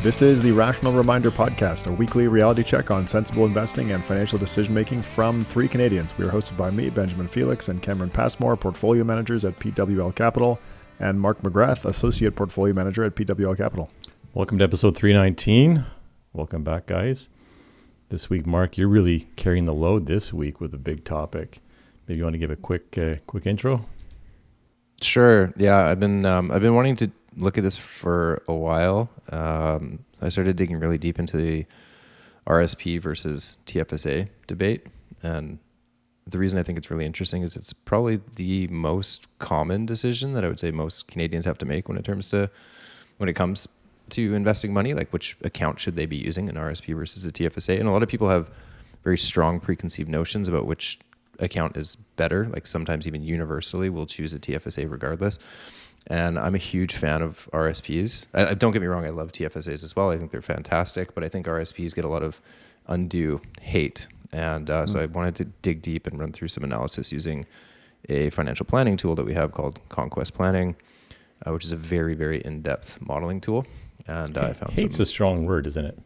This is the Rational Reminder Podcast, a weekly reality check on sensible investing and financial decision-making from three Canadians. We are hosted by me, Benjamin Felix, and Cameron Passmore, portfolio managers at PWL Capital, and Mark McGrath, associate portfolio manager at PWL Capital. Welcome to episode 319. Welcome back, guys. This week, Mark, you're really carrying the load this week with a big topic. Maybe you want to give a quick intro? Sure. Yeah, I've been wanting to look at this for a while. I started digging really deep into the RRSP versus TFSA debate, and the reason I think it's really interesting is it's probably the most common decision that I would say most Canadians have to make when it comes to investing money, like which account should they be using, an RRSP versus a TFSA. And a lot of people have very strong preconceived notions about which account is better. Like sometimes even universally we'll choose a TFSA regardless. And I'm a huge fan of RRSPs. Don't get me wrong, I love TFSAs as well. I think they're fantastic, but I think RRSPs get a lot of undue hate. And so I wanted to dig deep and run through some analysis using a financial planning tool that we have called Conquest Planning, which is a very, very in-depth modeling tool. And I found hate's a strong word, isn't it?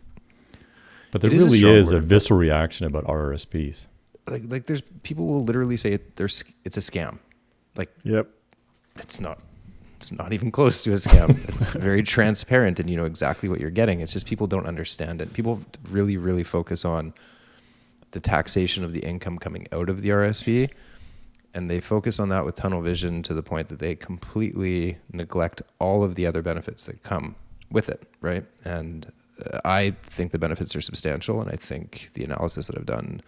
But there it really is a word, visceral reaction about RRSPs. Like there's people will literally say it's a scam. Like, yep, it's not even close to a scam. It's very transparent and you know exactly what you're getting. It's just people don't understand it. People really, really focus on the taxation of the income coming out of the RRSP, and they focus on that with tunnel vision to the point that they completely neglect all of the other benefits that come with it, right? And I think the benefits are substantial, and I think the analysis that I've done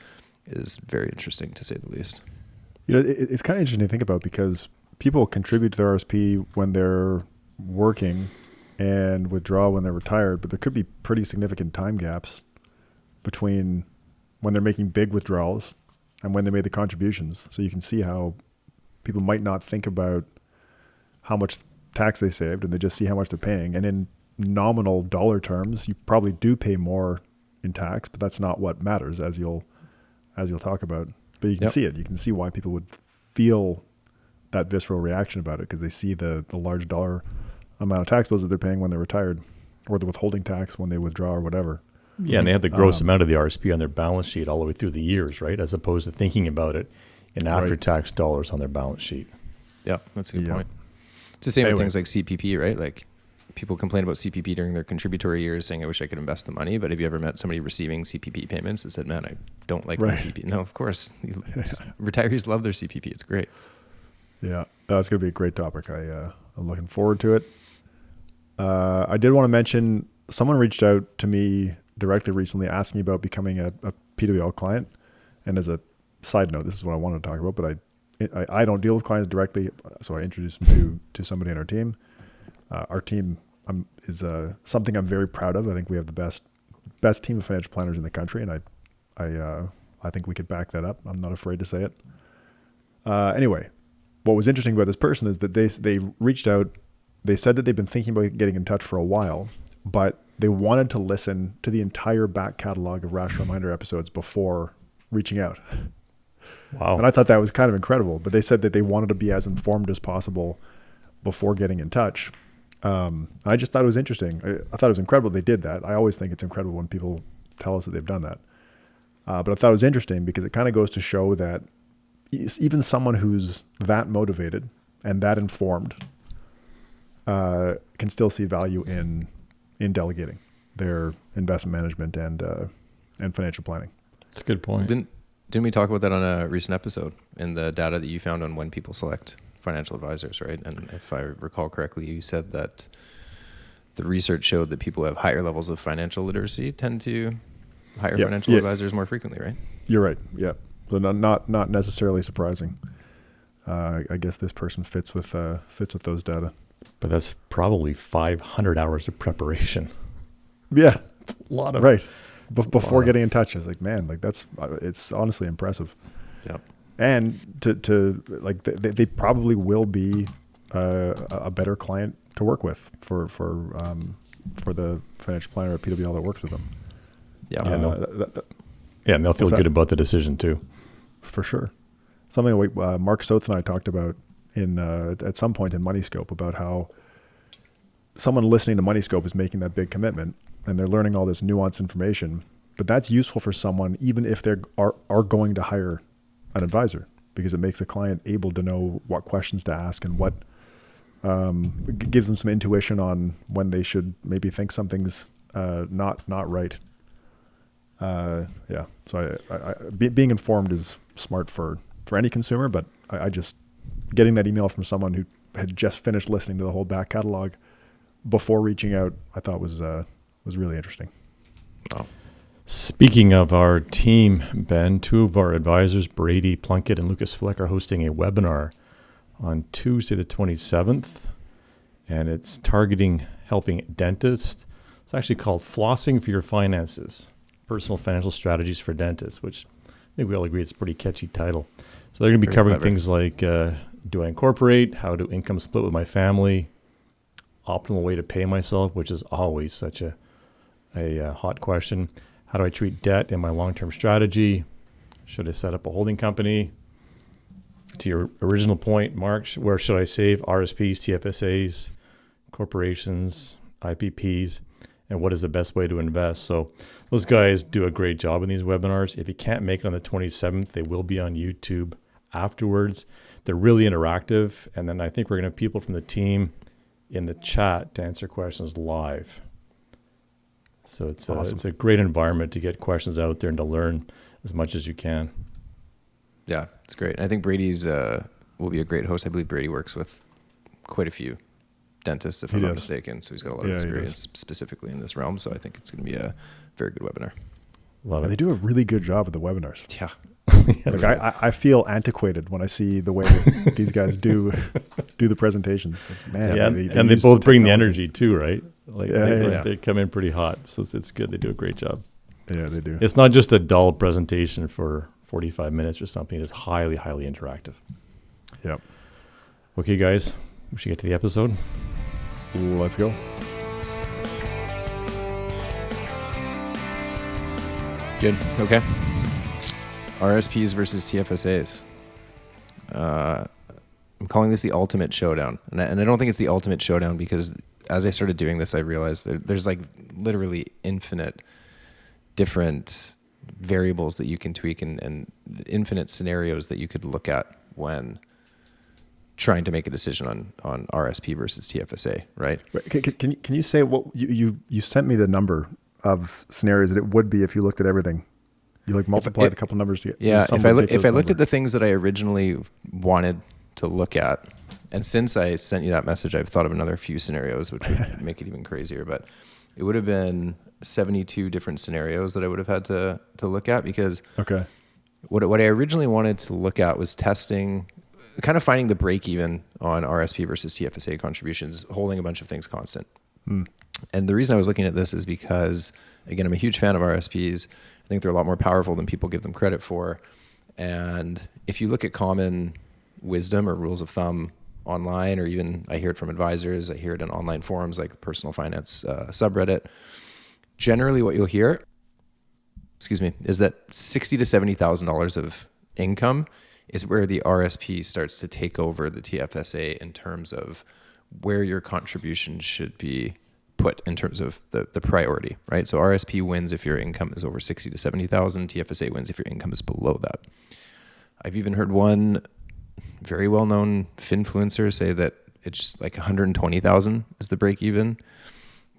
is very interesting, to say the least. You know, it's kind of interesting to think about because people contribute to the RRSP when they're working and withdraw when they're retired, but there could be pretty significant time gaps between when they're making big withdrawals and when they made the contributions. So you can see how people might not think about how much tax they saved and they just see how much they're paying. And in nominal dollar terms, you probably do pay more in tax, but that's not what matters, as you'll talk about. But you can see it. You can see why people would feel that visceral reaction about it because they see the large dollar amount of tax bills that they're paying when they're retired, or the withholding tax when they withdraw or whatever. Yeah, and they have the gross amount of the RRSP on their balance sheet all the way through the years, right? As opposed to thinking about it in after-tax dollars on their balance sheet. Yeah, that's a good point. It's the same with things like CPP, right? Like people complain about CPP during their contributory years saying, I wish I could invest the money. But have you ever met somebody receiving CPP payments that said, man, I don't like my CPP? No, of course. Retirees love their CPP. It's great. Yeah, that's going to be a great topic. I'm looking forward to it. I did want to mention someone reached out to me directly recently asking about becoming a PWL client. And as a side note, this is what I wanted to talk about, but I don't deal with clients directly, so I introduced them to somebody on our team. Our team is something I'm very proud of. I think we have the best team of financial planners in the country, and I think we could back that up. I'm not afraid to say it. Anyway, what was interesting about this person is that they reached out. They said that they've been thinking about getting in touch for a while, but they wanted to listen to the entire back catalog of Rational Reminder episodes before reaching out. Wow. And I thought that was kind of incredible, but they said that they wanted to be as informed as possible before getting in touch. I just thought it was interesting. I thought it was incredible they did that. I always think it's incredible when people tell us that they've done that. But I thought it was interesting because it kind of goes to show that even someone who's that motivated and that informed can still see value in delegating their investment management and financial planning. That's a good point. Didn't we talk about that on a recent episode in the data that you found on when people select financial advisors, right? And if I recall correctly, you said that the research showed that people who have higher levels of financial literacy tend to hire financial advisors more frequently, right? You're right. Yeah. So not necessarily surprising. I guess this person fits with those data. But that's probably 500 hours of preparation. Yeah. That's a lot of right. Before getting in touch, I was like, man, like it's honestly impressive. Yeah. And to like they probably will be a better client to work with for the financial planner at PWL that works with them. Yeah. And they'll feel good about the decision too. For sure. Something like Mark Soth and I talked about at some point in Money Scope about how someone listening to Money Scope is making that big commitment, and they're learning all this nuanced information. But that's useful for someone, even if they are going to hire an advisor, because it makes the client able to know what questions to ask and what gives them some intuition on when they should maybe think something's not right. Yeah. So being informed is smart for any consumer, but I just getting that email from someone who had just finished listening to the whole back catalog before reaching out, I thought was really interesting. Wow. Speaking of our team, Ben, two of our advisors, Brady Plunkett and Lucas Fleck, are hosting a webinar on Tuesday the 27th, and it's targeting helping dentists. It's actually called Flossing for Your Finances, Personal Financial Strategies for Dentists, which I think we all agree it's a pretty catchy title. So they're going to be covering things like, do I incorporate? How do income split with my family? Optimal way to pay myself, which is always such a hot question. How do I treat debt in my long-term strategy? Should I set up a holding company? To your original point, Mark, where should I save? RRSPs, TFSAs, corporations, IPPs, and what is the best way to invest? So those guys do a great job in these webinars. If you can't make it on the 27th, they will be on YouTube afterwards. They're really interactive. And then I think we're going to have people from the team in the chat to answer questions live. So it's awesome. It's a great environment to get questions out there and to learn as much as you can. Yeah, it's great. I think Brady's will be a great host. I believe Brady works with quite a few dentists, if I'm not mistaken. So he's got a lot of experience specifically in this realm. So I think it's going to be a very good webinar. Love it. They do a really good job with the webinars. Yeah. Like I feel antiquated when I see the way these guys do the presentations. Like, man, yeah, they both bring the energy too, right? Like they come in pretty hot, so it's good. They do a great job. Yeah, they do. It's not just a dull presentation for 45 minutes or something. It's highly, highly interactive. Yep. Okay, guys, we should get to the episode. Let's go. Good. Okay. RRSPs versus TFSAs. I'm calling this the ultimate showdown. And I don't think it's the ultimate showdown because as I started doing this, I realized there's like literally infinite different variables that you can tweak and infinite scenarios that you could look at when trying to make a decision on RRSP versus TFSA, right? Can you say what you sent me the number of scenarios that it would be if you looked at everything? You like multiplied a couple numbers to get if I looked at the things that I originally wanted to look at, and since I sent you that message, I've thought of another few scenarios which would make it even crazier. But it would have been 72 different scenarios that I would have had to look at because what I originally wanted to look at was testing, kind of finding the break even on RRSP versus TFSA contributions, holding a bunch of things constant. And the reason I was looking at this is because, again, I'm a huge fan of RRSPs. I think they're a lot more powerful than people give them credit for. And if you look at common wisdom or rules of thumb online, or even I hear it from advisors, I hear it in online forums like the Personal Finance subreddit, generally what you'll hear, is that $60,000 to $70,000 of income is where the RRSP starts to take over the TFSA in terms of where your contribution should be put in terms of the priority, right? So RRSP wins if your income is over 60 to 70,000. TFSA wins if your income is below that. I've even heard one very well-known finfluencer say that it's like 120,000 is the break even.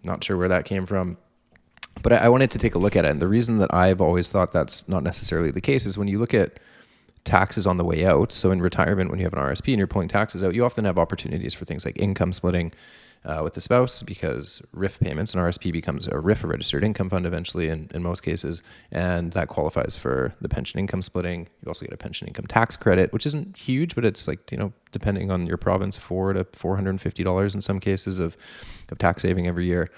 Not sure where that came from, but I wanted to take a look at it. And the reason that I've always thought that's not necessarily the case is when you look at taxes on the way out. So in retirement, when you have an RRSP and you're pulling taxes out, you often have opportunities for things like income splitting with the spouse, because RIF payments, an RRSP becomes a RIF, a registered income fund eventually in most cases, and that qualifies for the pension income splitting. You also get a pension income tax credit, which isn't huge, but it's like, depending on your province, $400 to $450 in some cases of tax saving every year.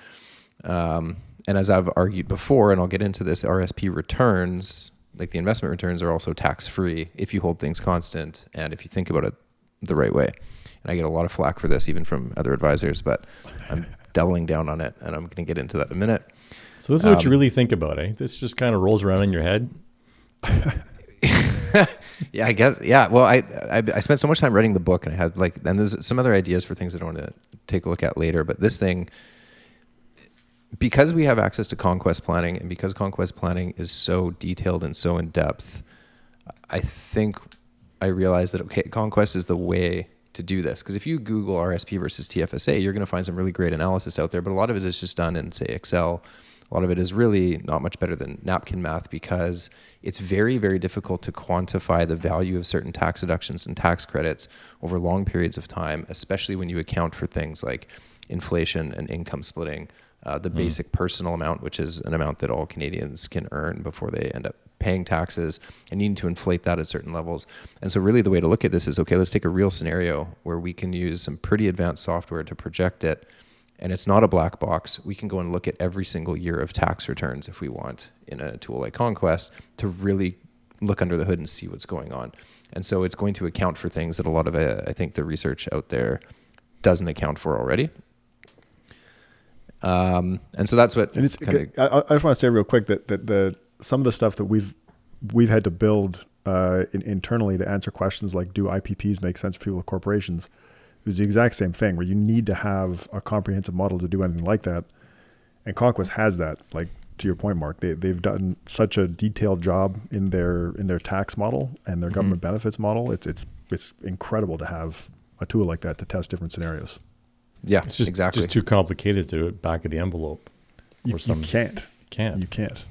And as I've argued before, and I'll get into this, RRSP returns, like the investment returns, are also tax-free if you hold things constant and if you think about it the right way. And I get a lot of flack for this, even from other advisors, but I'm doubling down on it, and I'm going to get into that in a minute. So this is what you really think about, eh? This just kind of rolls around in your head. Yeah, I guess. Yeah. Well, I spent so much time writing the book, and I had and there's some other ideas for things I don't want to take a look at later. But this thing, because we have access to Conquest Planning, and because Conquest Planning is so detailed and so in depth, I think I realized that, okay, Conquest is the way to do this. Because if you Google RRSP versus TFSA, you're going to find some really great analysis out there, but a lot of it is just done in, say, Excel. A lot of it is really not much better than napkin math, because it's very, very difficult to quantify the value of certain tax deductions and tax credits over long periods of time, especially when you account for things like inflation and income splitting, the basic personal amount, which is an amount that all Canadians can earn before they end up paying taxes, and you need to inflate that at certain levels. And so really the way to look at this is, okay, let's take a real scenario where we can use some pretty advanced software to project it, and it's not a black box. We can go and look at every single year of tax returns if we want in a tool like Conquest to really look under the hood and see what's going on. And so it's going to account for things that a lot of, I think, the research out there doesn't account for already. And so that's what. And it's. I just want to say real quick that the some of the stuff that we've had to build internally to answer questions like, do IPPs make sense for people with corporations? It was the exact same thing, where you need to have a comprehensive model to do anything like that. And Conquest has that. Like, to your point, Mark, they've done such a detailed job in their tax model and their government benefits model. It's incredible to have a tool like that to test different scenarios. Yeah, it's just, exactly. just too complicated to do it back of the envelope. You can't. You can't.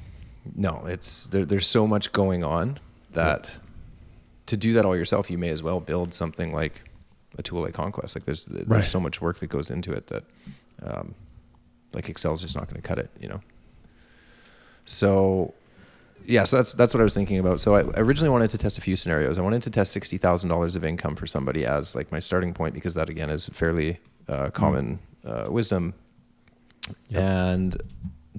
No, it's there's so much going on that to do that all yourself, you may as well build something like a tool like Conquest. Like there's so much work that goes into it that like Excel's just not going to cut it, you know? So yeah, so that's what I was thinking about. So I originally wanted to test a few scenarios. I wanted to test $60,000 of income for somebody as like my starting point, because that again is fairly common wisdom. Yep. And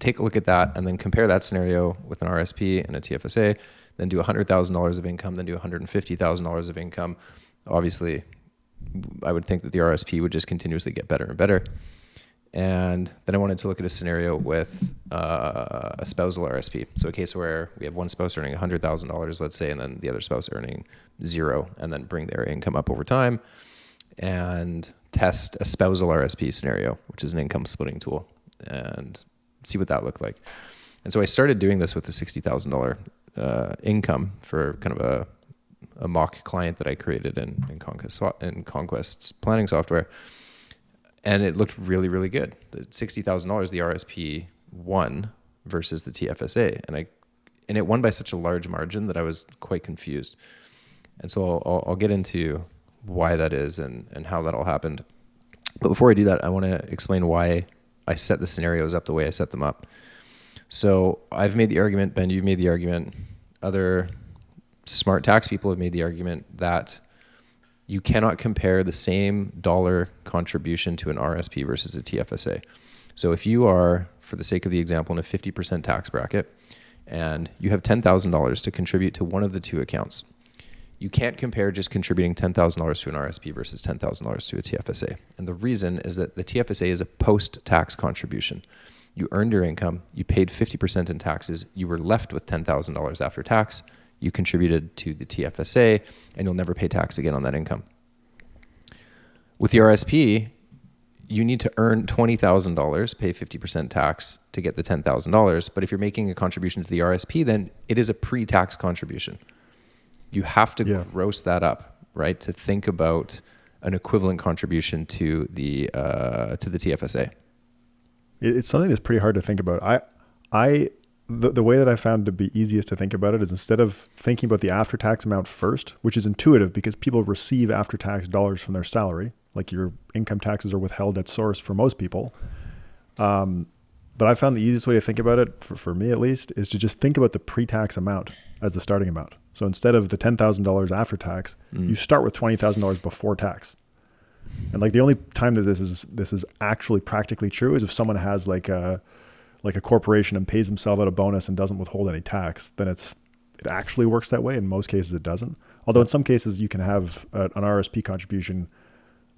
take a look at that and then compare that scenario with an RSP and a TFSA, then do $100,000 of income, then do $150,000 of income. Obviously, I would think that the RSP would just continuously get better and better. And then I wanted to look at a scenario with a spousal RSP. So a case where we have one spouse earning $100,000, let's say, and then the other spouse earning $0, and then bring their income up over time and test a spousal RSP scenario, which is an income splitting tool, and see what that looked like. And so I started doing this with the $60,000 income for kind of a mock client that I created in Conquest's planning software. And it looked really, really good. The $60,000, the RSP won versus the TFSA. And it won by such a large margin that I was quite confused. And so I'll get into why that is and how that all happened. But before I do that, I want to explain why I set the scenarios up the way I set them up. So I've made the argument, Ben, you've made the argument, other smart tax people have made the argument that you cannot compare the same dollar contribution to an RSP versus a TFSA. So if you are, for the sake of the example, in a 50% tax bracket and you have $10,000 to contribute to one of the two accounts, you can't compare just contributing $10,000 to an RSP versus $10,000 to a TFSA. And the reason is that the TFSA is a post-tax contribution. You earned your income, you paid 50% in taxes, you were left with $10,000 after tax, you contributed to the TFSA, and you'll never pay tax again on that income. With the RSP, you need to earn $20,000, pay 50% tax to get the $10,000. But if you're making a contribution to the RSP, then it is a pre-tax contribution. You have to gross that up, right, to think about an equivalent contribution to the TFSA. It's something that's pretty hard to think about. The way that I found to be easiest to think about it is, instead of thinking about the after-tax amount first, which is intuitive because people receive after-tax dollars from their salary, like your income taxes are withheld at source for most people. But I found the easiest way to think about it, for me at least, is to just think about the pre-tax amount as the starting amount. So instead of the $10,000 after tax, you start with $20,000 before tax. And like the only time that this is actually practically true is if someone has like a corporation and pays themselves out a bonus and doesn't withhold any tax, then it actually works that way. In most cases, it doesn't. Although in some cases, you can have an RSP contribution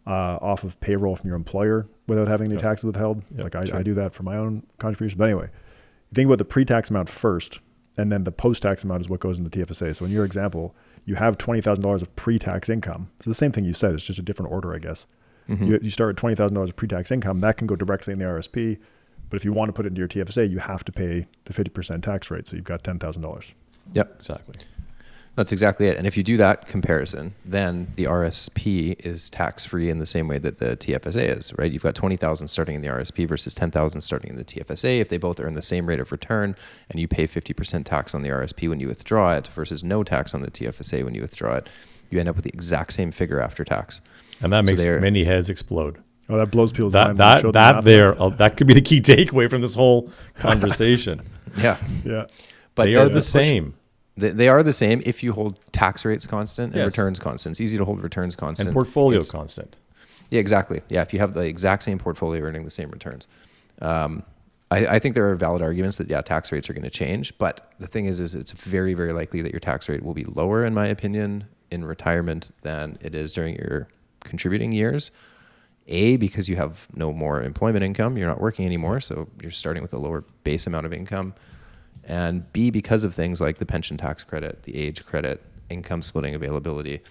off of payroll from your employer without having any taxes withheld. Like I do that for my own contribution. But anyway, you think about the pre-tax amount first, and then the post-tax amount is what goes into the TFSA. So in your example, you have $20,000 of pre-tax income. So the same thing you said, it's just a different order, I guess. Mm-hmm. You start with $20,000 of pre-tax income. That can go directly in the RSP. But if you want to put it into your TFSA, you have to pay the 50% tax rate. So you've got $10,000. Yep. Exactly. That's exactly it. And if you do that comparison, then the RSP is tax-free in the same way that the TFSA is, right? You've got 20,000 starting in the RSP versus 10,000 starting in the TFSA. If they both earn the same rate of return and you pay 50% tax on the RSP when you withdraw it versus no tax on the TFSA when you withdraw it, you end up with the exact same figure after tax. And that makes many heads explode. Oh, that blows people's mind. That could be the key takeaway from this whole conversation. Yeah. Yeah. But they are the same. They are the same if you hold tax rates constant and returns constant. It's easy to hold returns constant. And portfolio constant. Yeah, exactly. Yeah, if you have the exact same portfolio earning the same returns. I think there are valid arguments that, tax rates are going to change. But the thing is it's very, very likely that your tax rate will be lower, in my opinion, in retirement than it is during your contributing years. A, because you have no more employment income. You're not working anymore, so you're starting with a lower base amount of income. And B, because of things like the pension tax credit, the age credit, income splitting availability.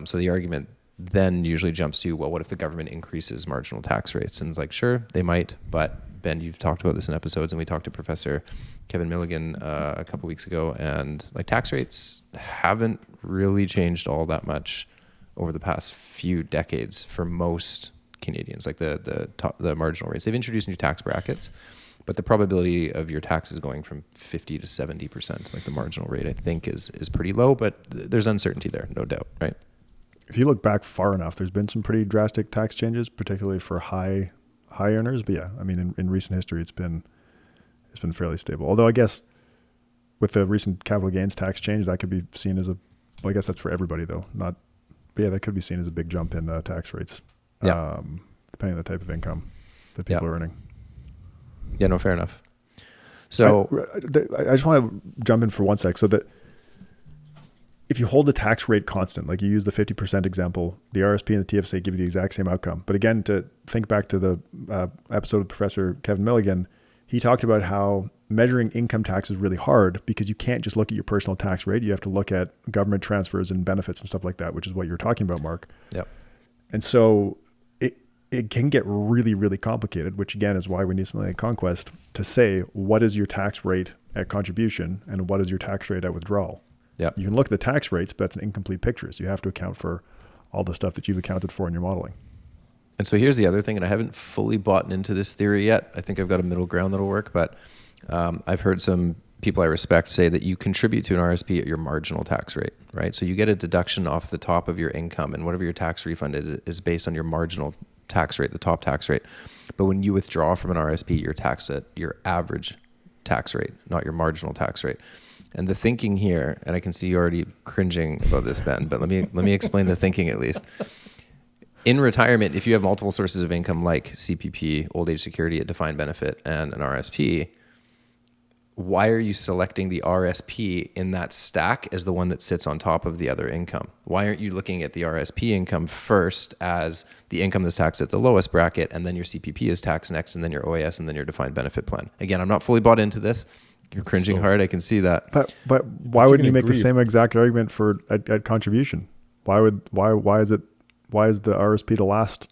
So the argument then usually jumps to, well, what if the government increases marginal tax rates? And it's like, sure, they might. But Ben, you've talked about this in episodes, and we talked to Professor Kevin Milligan a couple weeks ago, and like tax rates haven't really changed all that much over the past few decades for most Canadians, like the marginal rates. They've introduced new tax brackets, but the probability of your taxes going from 50 to 70%, like the marginal rate, I think is pretty low, but there's uncertainty there, no doubt, right? If you look back far enough, there's been some pretty drastic tax changes, particularly for high earners. But yeah, I mean, in recent history, it's been fairly stable. Although I guess with the recent capital gains tax change, that could be seen as I guess that's for everybody though, but yeah, that could be seen as a big jump in tax rates, depending on the type of income that people are earning. Yeah, no, fair enough. So I just want to jump in for one sec. So that if you hold the tax rate constant, like you use the 50% example, the RSP and the TFSA give you the exact same outcome. But again, to think back to the episode with Professor Kevin Milligan, he talked about how measuring income tax is really hard because you can't just look at your personal tax rate. You have to look at government transfers and benefits and stuff like that, which is what you're talking about, Mark. Yep. And so it can get really, really complicated, which again is why we need something like Conquest to say, what is your tax rate at contribution and what is your tax rate at withdrawal? Yeah. You can look at the tax rates, but it's an incomplete picture. So you have to account for all the stuff that you've accounted for in your modeling. And so here's the other thing, and I haven't fully bought into this theory yet. I think I've got a middle ground that'll work, but I've heard some people I respect say that you contribute to an RSP at your marginal tax rate, right? So you get a deduction off the top of your income, and whatever your tax refund is based on your marginal tax rate, the top tax rate. But when you withdraw from an RSP, you're taxed at your average tax rate, not your marginal tax rate. And the thinking here, and I can see you already cringing about this, Ben, but let me explain the thinking at least. In retirement, if you have multiple sources of income like CPP, old age security, a defined benefit, and an RSP, why are you selecting the RSP in that stack as the one that sits on top of the other income? Why aren't you looking at the RSP income first as the income that's taxed at the lowest bracket, and then your CPP is taxed next, and then your OAS, and then your defined benefit plan? Again, I'm not fully bought into this. You're cringing hard. I can see that. But why wouldn't you make the same exact argument for at contribution? Why is the RSP the last?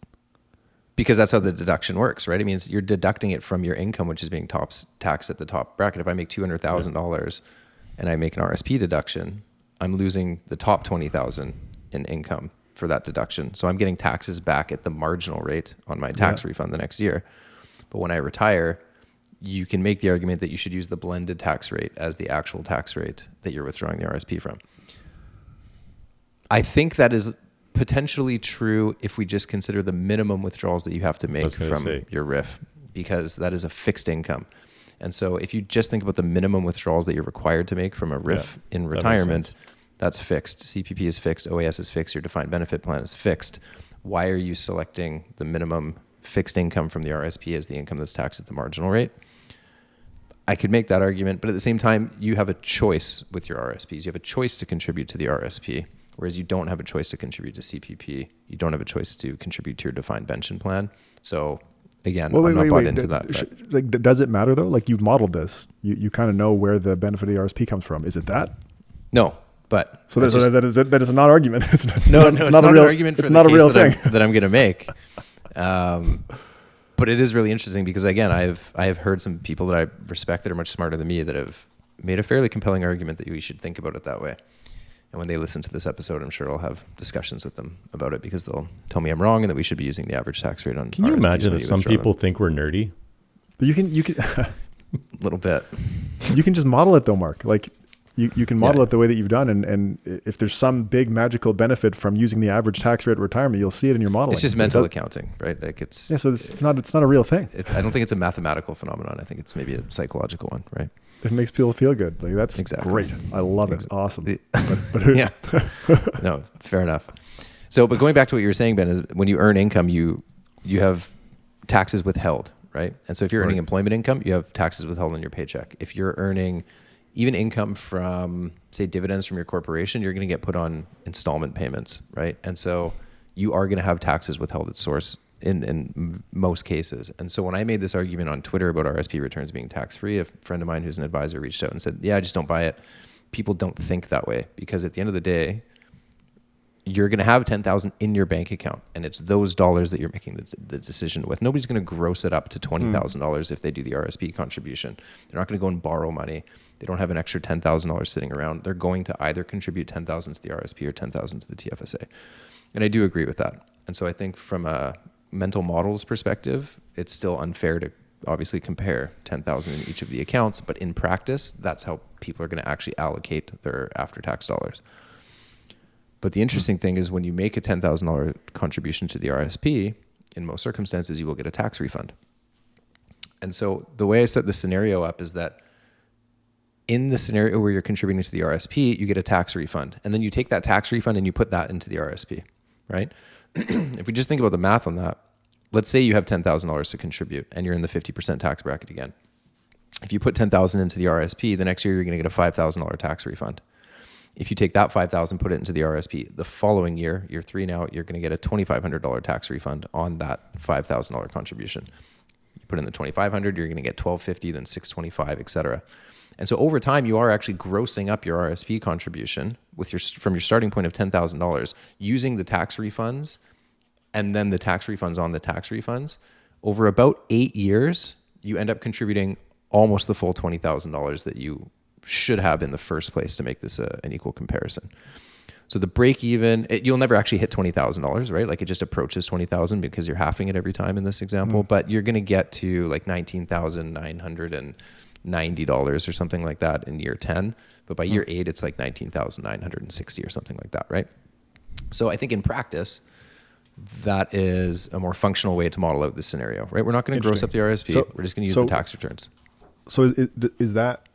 Because that's how the deduction works, right? It means you're deducting it from your income, which is being taxed at the top bracket. If I make $200,000 and I make an RSP deduction, I'm losing the top $20,000 in income for that deduction. So I'm getting taxes back at the marginal rate on my tax refund the next year. But when I retire, you can make the argument that you should use the blended tax rate as the actual tax rate that you're withdrawing the RSP from. I think that is potentially true if we just consider the minimum withdrawals that you have to make from your RIF, because that is a fixed income. And so if you just think about the minimum withdrawals that you're required to make from a RIF in retirement, that's fixed. CPP is fixed, OAS is fixed, your defined benefit plan is fixed. Why are you selecting the minimum fixed income from the RSP as the income that's taxed at the marginal rate? I could make that argument, but at the same time, you have a choice with your RSPs. You have a choice to contribute to the RSP, whereas you don't have a choice to contribute to CPP. You don't have a choice to contribute to your defined pension plan. So again, I'm not bought into that. Like, does it matter though? Like, you've modeled this. You kind of know where the benefit of the RSP comes from. Is it that? No, but so that is a non-argument. It's not a real argument. It's not a real thing that I'm going to make. But it is really interesting because, again, I have heard some people that I respect that are much smarter than me that have made a fairly compelling argument that we should think about it that way. And when they listen to this episode, I'm sure I'll have discussions with them about it because they'll tell me I'm wrong and that we should be using the average tax rate on. Can you RRSPs imagine when that you some withdraw people them. think we're nerdy? But you can A little bit. you can just model it though, Mark. Like you can model Yeah. it the way that you've done, and if there's some big magical benefit from using the average tax rate at retirement, you'll see it in your modeling. It's just mental accounting, right? Like it's Yeah, so it's not a real thing. I don't think it's a mathematical phenomenon. I think it's maybe a psychological one, right? It makes people feel good. Like that's Exactly. great. I love it. Awesome. But Yeah. No, fair enough. So, but going back to what you were saying, Ben, is when you earn income, you have taxes withheld, right? And so if you're earning Right. employment income, you have taxes withheld on your paycheck. If you're earning even income from, say, dividends from your corporation, you're going to get put on installment payments, right? And so you are going to have taxes withheld at source in most cases. And so when I made this argument on Twitter about RSP returns being tax-free, a friend of mine who's an advisor reached out and said, yeah, I just don't buy it. People don't think that way because at the end of the day, you're going to have $10,000 in your bank account, and it's those dollars that you're making the decision with. Nobody's going to gross it up to $20,000 if they do the RSP contribution. They're not going to go and borrow money. They don't have an extra $10,000 sitting around. They're going to either contribute $10,000 to the RSP or $10,000 to the TFSA. And I do agree with that. And so I think from a mental models perspective, it's still unfair to obviously compare 10,000 in each of the accounts, but in practice, that's how people are going to actually allocate their after-tax dollars. But the interesting thing is when you make a $10,000 contribution to the RSP, in most circumstances, you will get a tax refund. And so the way I set the scenario up is that in the scenario where you're contributing to the RSP, you get a tax refund. And then you take that tax refund and you put that into the RSP, right? If we just think about the math on that, let's say you have $10,000 to contribute and you're in the 50% tax bracket again. If you put $10,000 into the RSP, the next year you're going to get a $5,000 tax refund. If you take that $5,000, put it into the RSP, the following year, year 3 now, you're going to get a $2,500 tax refund on that $5,000 contribution. You put in the $2,500, you're going to get $1,250, then $625, et cetera. And so over time, you are actually grossing up your RSP contribution from your starting point of $10,000 using the tax refunds and then the tax refunds on the tax refunds. Over about 8 years, you end up contributing almost the full $20,000 that you should have in the first place to make this an equal comparison. So the break even, you'll never actually hit $20,000, right? Like it just approaches $20,000 because you're halving it every time in this example, but you're going to get to like $19,990 or something like that in year 10. But by year 8, it's like $19,960 or something like that, right? So I think in practice, that is a more functional way to model out this scenario, right? We're not going to gross up the RSP. We're just going to use the tax returns. So does that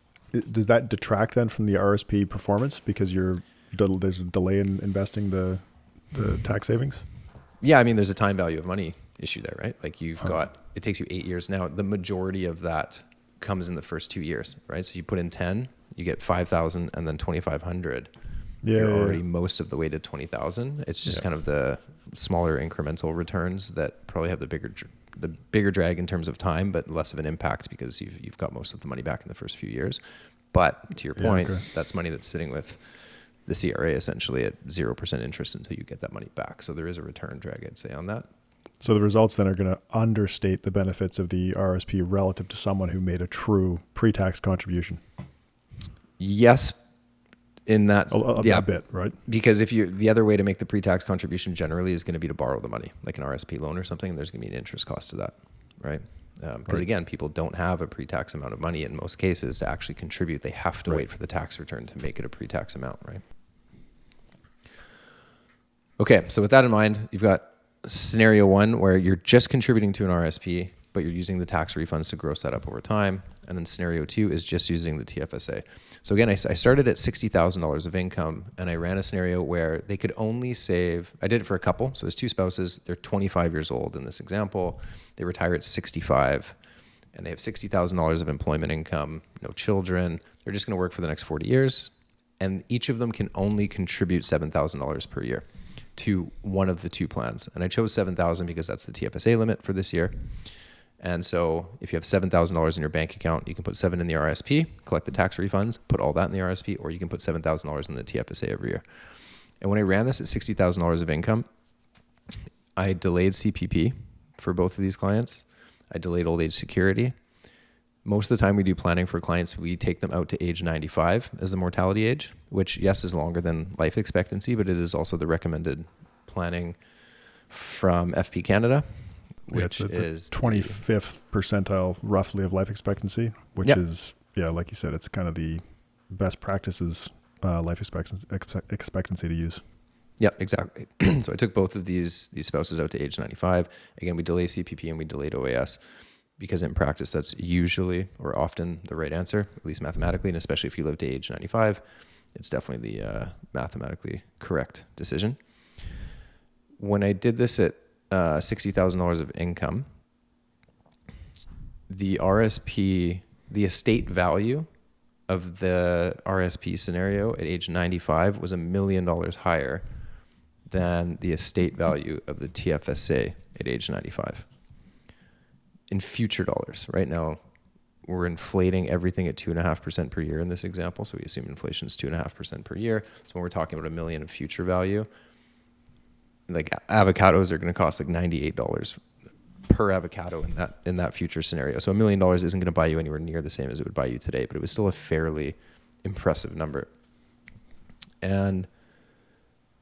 detract then from the RSP performance because there's a delay in investing the tax savings? Yeah, I mean, there's a time value of money issue there, right? Like you've got, it takes you 8 years now. The majority of that comes in the first 2 years, right? So you put in 10, you get 5,000 and then 2,500. You're already most of the way to 20,000. It's just kind of the smaller incremental returns that probably have the bigger drag in terms of time, but less of an impact because you've got most of the money back in the first few years. But to your point, that's money that's sitting with the CRA essentially at 0% interest until you get that money back. So there is a return drag, I'd say, on that. So the results then are going to understate the benefits of the RSP relative to someone who made a true pre-tax contribution. Yes, in that a bit, right? Because the other way to make the pre-tax contribution generally is going to be to borrow the money, like an RSP loan or something. There's going to be an interest cost to that, right? Because again, people don't have a pre-tax amount of money in most cases to actually contribute. They have to wait for the tax return to make it a pre-tax amount, right? Okay, so with that in mind, you've got scenario 1 where you're just contributing to an RSP, but you're using the tax refunds to gross that up over time. And then scenario 2 is just using the TFSA. So again, I started at $60,000 of income and I ran a scenario where they could only save, I did it for a couple. So there's 2 spouses, they're 25 years old in this example. They retire at 65 and they have $60,000 of employment income, no children. They're just going to work for the next 40 years. And each of them can only contribute $7,000 per year to one of the 2 plans. And I chose $7,000 because that's the TFSA limit for this year. And so if you have $7,000 in your bank account, you can put 7 in the RSP, collect the tax refunds, put all that in the RSP, or you can put $7,000 in the TFSA every year. And when I ran this at $60,000 of income, I delayed CPP for both of these clients. I delayed old age security. Most of the time we do planning for clients, we take them out to age 95 as the mortality age, which, yes, is longer than life expectancy, but it is also the recommended planning from FP Canada, which is the 25th percentile roughly of life expectancy, which is, like you said, it's kind of the best practices life expectancy to use. Yeah, exactly. So I took both of these spouses out to age 95. Again, we delay CPP and we delayed OAS because in practice, that's usually or often the right answer, at least mathematically, and especially if you live to age 95, it's definitely the mathematically correct decision. When I did this at $60,000 of income, the RSP, the estate value of the RSP scenario at age 95 was $1 million higher than the estate value of the TFSA at age 95. In future dollars. Right now, we're inflating everything at 2.5% per year in this example. So we assume inflation is 2.5% per year. So when we're talking about $1 million of future value, like avocados are going to cost like $98 per avocado in that future scenario. So $1 million isn't going to buy you anywhere near the same as it would buy you today, but it was still a fairly impressive number. And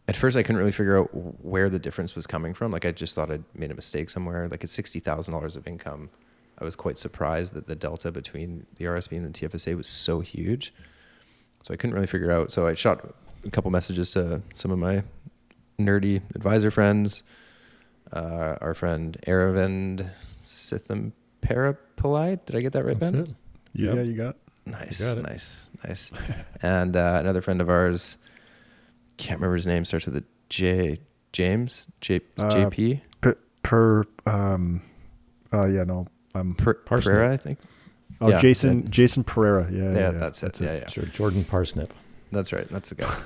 at first I couldn't really figure out where the difference was coming from. Like I just thought I'd made a mistake somewhere. Like at $60,000 of income, I was quite surprised that the delta between the RSP and the TFSA was so huge. So I couldn't really figure it out. So I shot a couple messages to some of my nerdy advisor friends. Our friend Aravind Sithamparapillai. Did I get that right, That's Ben? it. Yeah, you got it. Nice. And another friend of ours, can't remember his name, starts with a J. James? JP? Pereira, I think. Oh, yeah, Jason Pereira. Yeah, that's it. Yeah. Sure, Jordan Parsnip. That's right. That's the guy.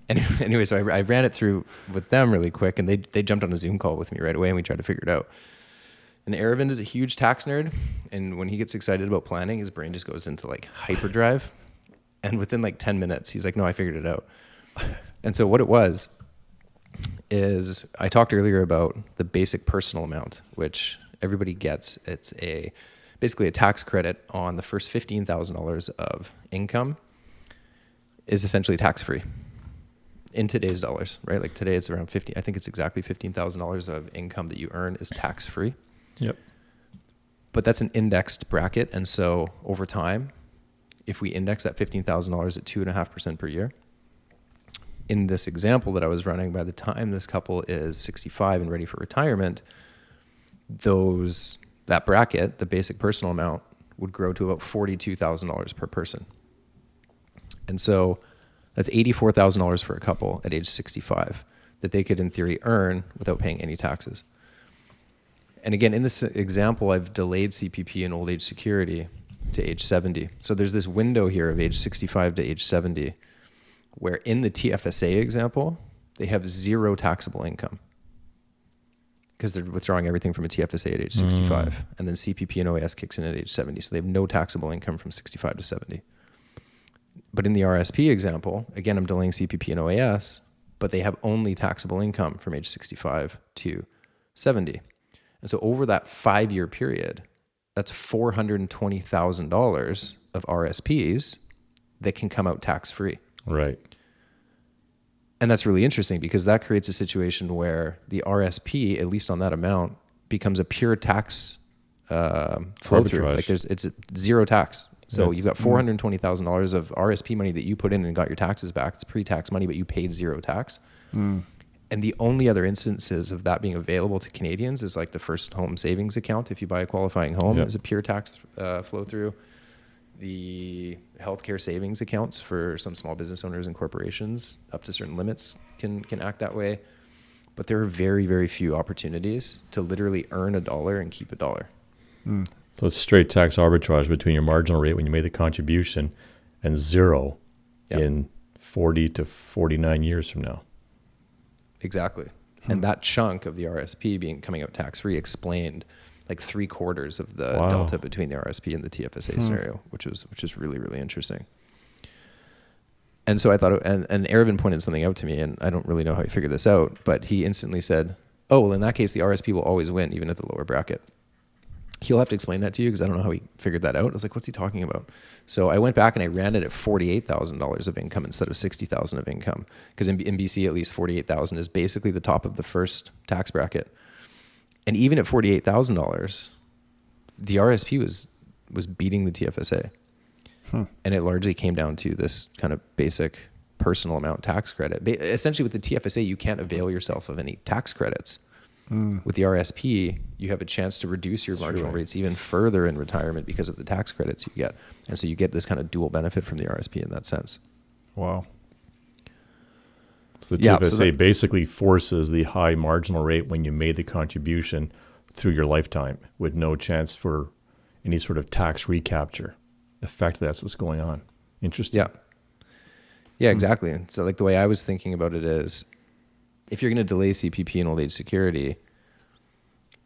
Anyway, so I ran it through with them really quick, and they jumped on a Zoom call with me right away, and we tried to figure it out. And Aravind is a huge tax nerd, and when he gets excited about planning, his brain just goes into like hyperdrive. And within like 10 minutes, he's like, no, I figured it out. And so what it was is I talked earlier about the basic personal amount, which everybody gets. It's basically a tax credit on the first $15,000 of income is essentially tax-free in today's dollars, right? Like today it's around I think it's exactly $15,000 of income that you earn is tax-free. Yep. But that's an indexed bracket. And so over time, if we index that $15,000 at 2.5% per year, in this example that I was running, by the time this couple is 65 and ready for retirement, that bracket, the basic personal amount, would grow to about $42,000 per person. And so that's $84,000 for a couple at age 65 that they could, in theory, earn without paying any taxes. And again, in this example, I've delayed CPP and old age security to age 70. So there's this window here of age 65 to age 70, where in the TFSA example, they have zero taxable income because they're withdrawing everything from a TFSA at age 65. And then CPP and OAS kicks in at age 70. So they have no taxable income from 65 to 70. But in the RSP example, again, I'm delaying CPP and OAS, but they have only taxable income from age 65 to 70. And so over that 5-year period, that's $420,000 of RSPs that can come out tax-free. Right. And that's really interesting because that creates a situation where the RSP, at least on that amount, becomes a pure tax flow through. Like it's zero tax. So you've got $420,000 of RSP money that you put in and got your taxes back. It's pre-tax money, but you paid zero tax. And the only other instances of that being available to Canadians is like the first home savings account. If you buy a qualifying home, is a pure tax flow through. The healthcare savings accounts for some small business owners and corporations up to certain limits can act that way. But there are very, very few opportunities to literally earn $1 and keep $1. So it's straight tax arbitrage between your marginal rate when you made the contribution and zero in 40 to 49 years from now. Exactly. And that chunk of the RSP coming out tax-free explained like 3/4 of the delta between the RSP and the TFSA scenario, which is really, really interesting. And so I thought, and Aravind pointed something out to me, and I don't really know how he figured this out, but he instantly said, oh, well, in that case, the RSP will always win, even at the lower bracket. he'll have to explain that to you because I don't know how he figured that out. I was like, what's he talking about? So I went back and I ran it at $48,000 of income instead of $60,000 of income. Because in BC, at least $48,000 is basically the top of the first tax bracket. And even at $48,000, the RRSP was beating the TFSA. And it largely came down to this kind of basic personal amount tax credit. Essentially with the TFSA, you can't avail yourself of any tax credits. With the RRSP, you have a chance to reduce your marginal rates even further in retirement because of the tax credits you get. And so you get this kind of dual benefit from the RRSP in that sense. Wow. So the TFSA basically forces the high marginal rate when you made the contribution through your lifetime with no chance for any sort of tax recapture. Effectively, that's what's going on. Interesting. Yeah, exactly. So like the way I was thinking about it is, if you're going to delay CPP and old age security,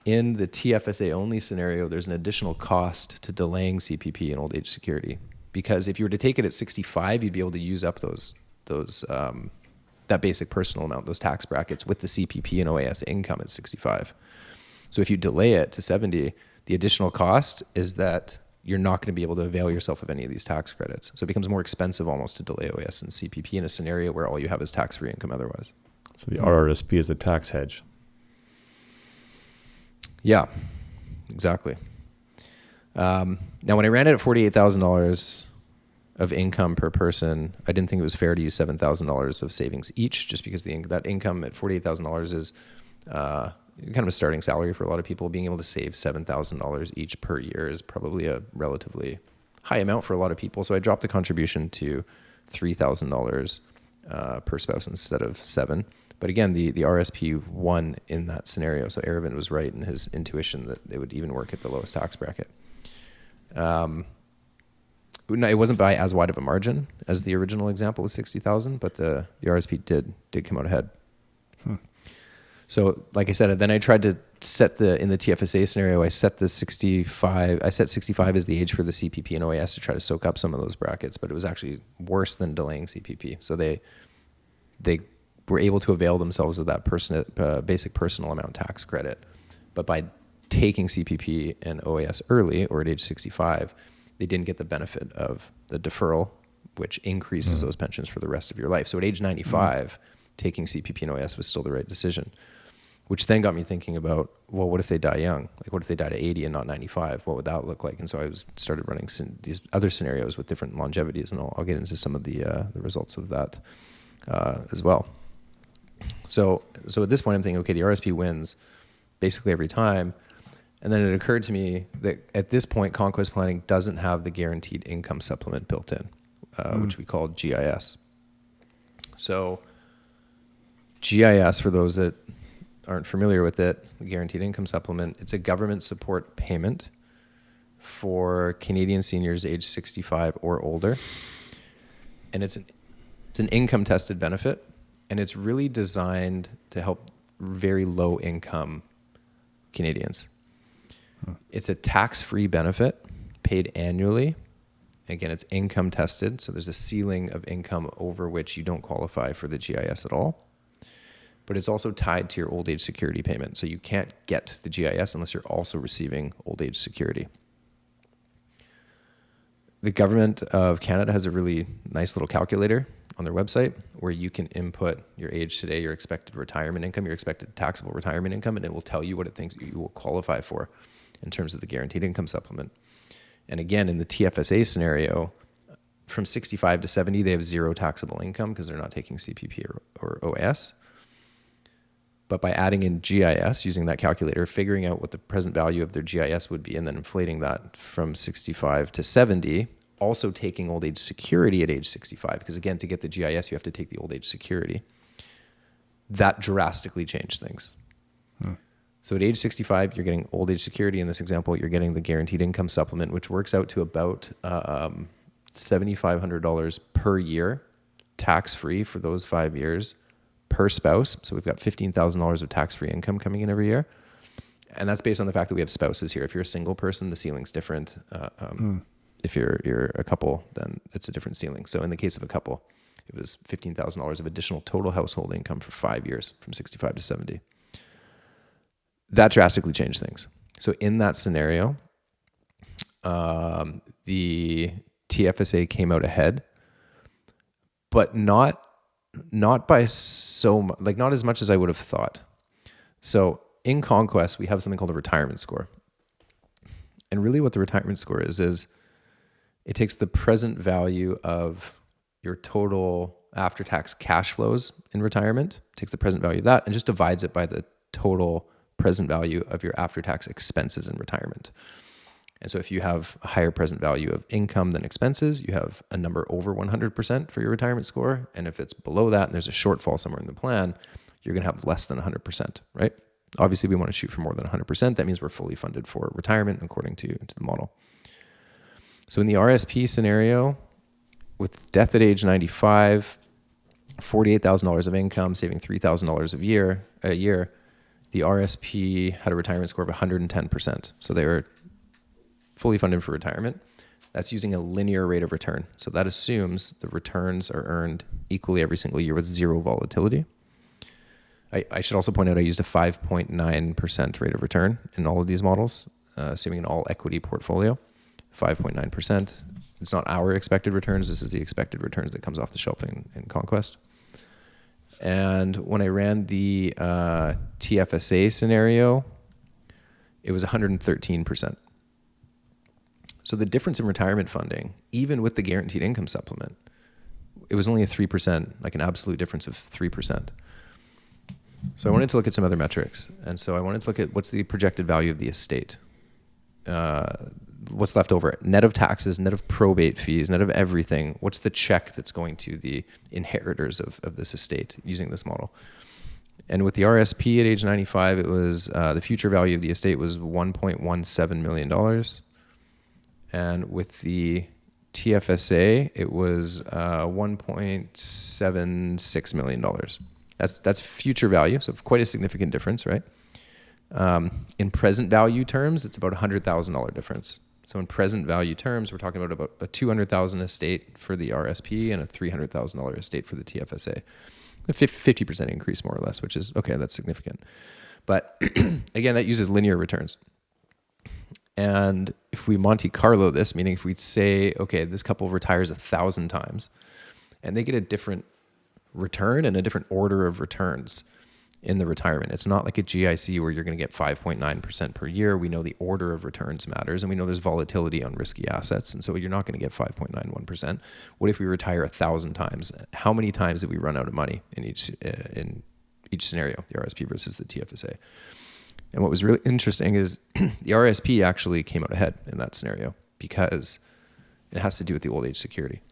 in the TFSA only scenario, there's an additional cost to delaying CPP and old age security. Because if you were to take it at 65, you'd be able to use up those that basic personal amount, those tax brackets with the CPP and OAS income at 65. So if you delay it to 70, the additional cost is that you're not going to be able to avail yourself of any of these tax credits. So it becomes more expensive almost to delay OAS and CPP in a scenario where all you have is tax-free income otherwise. So the RRSP is a tax hedge. Yeah, exactly. Now, when I ran it at $48,000 of income per person, I didn't think it was fair to use $7,000 of savings each, just because that income at $48,000 is kind of a starting salary for a lot of people. Being able to save $7,000 each per year is probably a relatively high amount for a lot of people. So I dropped the contribution to $3,000 per spouse instead of $7,000. But again, the RRSP won in that scenario. So Aravind was right in his intuition that it would even work at the lowest tax bracket. It wasn't by as wide of a margin as the original example with 60,000, but the RRSP did come out ahead. So like I said, then I tried to set in the TFSA scenario, I set 65 as the age for the CPP and OAS to try to soak up some of those brackets, but it was actually worse than delaying CPP. So they were able to avail themselves of that basic personal amount tax credit. But by taking CPP and OAS early or at age 65, they didn't get the benefit of the deferral, which increases those pensions for the rest of your life. So at age 95, taking CPP and OAS was still the right decision, which then got me thinking about, well, what if they die young? Like, what if they died at 80 and not 95? What would that look like? And so I started running these other scenarios with different longevities, and I'll get into some of the results of that as well. So at this point, I'm thinking, okay, the RRSP wins basically every time. And then it occurred to me that at this point, Conquest Planning doesn't have the guaranteed income supplement built in, which we call GIS. So GIS, for those that aren't familiar with it, the guaranteed income supplement, it's a government support payment for Canadian seniors age 65 or older. And it's an income tested benefit, and it's really designed to help very low income Canadians. It's a tax-free benefit paid annually. Again, it's income tested, so there's a ceiling of income over which you don't qualify for the GIS at all. But it's also tied to your old age security payment, so you can't get the GIS unless you're also receiving old age security. The government of Canada has a really nice little calculator on their website where you can input your age today, your expected retirement income, your expected taxable retirement income, and it will tell you what it thinks you will qualify for in terms of the guaranteed income supplement. And again, in the TFSA scenario, from 65 to 70, they have zero taxable income because they're not taking CPP or OAS. But by adding in GIS, using that calculator, figuring out what the present value of their GIS would be, and then inflating that from 65 to 70, also taking old age security at age 65, because again, to get the GIS, you have to take the old age security. That drastically changed things. So at age 65, you're getting old age security. In this example, you're getting the guaranteed income supplement, which works out to about $7,500 per year, tax-free for those 5 years per spouse. So we've got $15,000 of tax-free income coming in every year. And that's based on the fact that we have spouses here. If you're a single person, the ceiling's different. If you're a couple, then it's a different ceiling. So in the case of a couple, it was $15,000 of additional total household income for 5 years, from 65 to 70. That drastically changed things. So in that scenario, the TFSA came out ahead, but not by so much, like not as much as I would have thought. So in Conquest, we have something called a retirement score. And really what the retirement score is it takes the present value of your total after-tax cash flows in retirement, takes the present value of that, and just divides it by the total present value of your after-tax expenses in retirement. And so if you have a higher present value of income than expenses, you have a number over 100% for your retirement score. And if it's below that and there's a shortfall somewhere in the plan, you're going to have less than 100%, right? Obviously, we want to shoot for more than 100%. That means we're fully funded for retirement according to the model. So in the RSP scenario, with death at age 95, $48,000 of income, saving $3,000 a year, the RSP had a retirement score of 110%. So they were fully funded for retirement. That's using a linear rate of return. So that assumes the returns are earned equally every single year with zero volatility. I should also point out I used a 5.9% rate of return in all of these models, assuming an all equity portfolio, 5.9%. It's not our expected returns. This is the expected returns that comes off the shelf in Conquest. And when I ran the TFSA scenario, it was 113%. So the difference in retirement funding, even with the guaranteed income supplement, it was only a 3%, like an absolute difference of 3%. So I wanted to look at some other metrics. And so I wanted to look at what's the projected value of the estate. What's left over, net of taxes, net of probate fees, net of everything. What's the check that's going to the inheritors of this estate using this model? And with the RSP at age 95, it was the future value of the estate was $1.17 million. And with the TFSA, it was $1.76 million. That's future value, so quite a significant difference, right? In present value terms, it's about $100,000 difference. So in present value terms, we're talking about a $200,000 estate for the RSP and a $300,000 estate for the TFSA. A 50% increase, more or less, which is, okay, that's significant. But again, that uses linear returns. And if we Monte Carlo this, meaning if we say, okay, this couple retires 1,000 times, and they get a different return and a different order of returns in the retirement. It's not like a GIC where you're going to get 5.9% per year. We know the order of returns matters, and we know there's volatility on risky assets, and so you're not going to get 5.91%. What if we retire 1,000 times? How many times did we run out of money in each scenario, the RSP versus the TFSA? And what was really interesting is the RSP actually came out ahead in that scenario because it has to do with the old age security,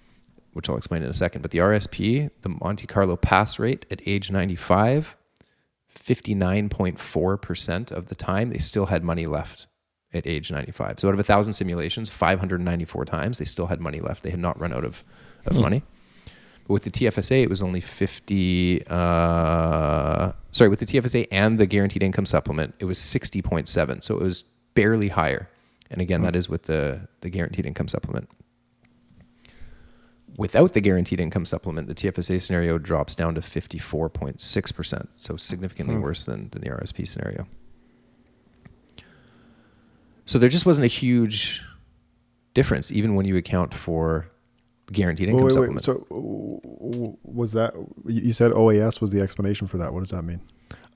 which I'll explain in a second. But the RSP, the Monte Carlo pass rate at age 95, 59.4% of the time, they still had money left at age 95. So out of 1,000 simulations, 594 times, they still had money left. They had not run out of money. But with the TFSA, it was only with the TFSA and the guaranteed income supplement, it was 60.7. So it was barely higher. And again, that is with the guaranteed income supplement. Without the guaranteed income supplement, the TFSA scenario drops down to 54.6%. So significantly worse than the RSP scenario. So there just wasn't a huge difference, even when you account for guaranteed income supplement. So was that, you said OAS was the explanation for that. What does that mean?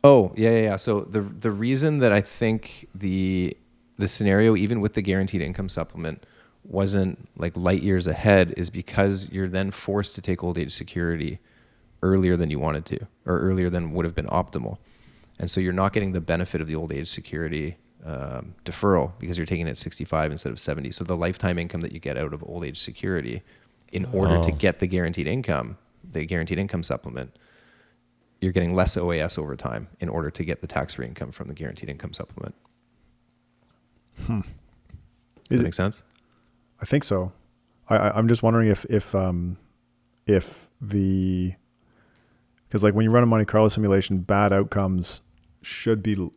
Oh, yeah. So the reason that I think the scenario, even with the guaranteed income supplement, wasn't like light years ahead is because you're then forced to take old age security earlier than you wanted to, or earlier than would have been optimal. And so you're not getting the benefit of the old age security deferral because you're taking it at 65 instead of 70. So the lifetime income that you get out of old age security in order to get the guaranteed income supplement, you're getting less OAS over time in order to get the tax-free income from the guaranteed income supplement. Does that make sense? I think so. I'm just wondering if the, because like when you run a Monte Carlo simulation, bad outcomes should be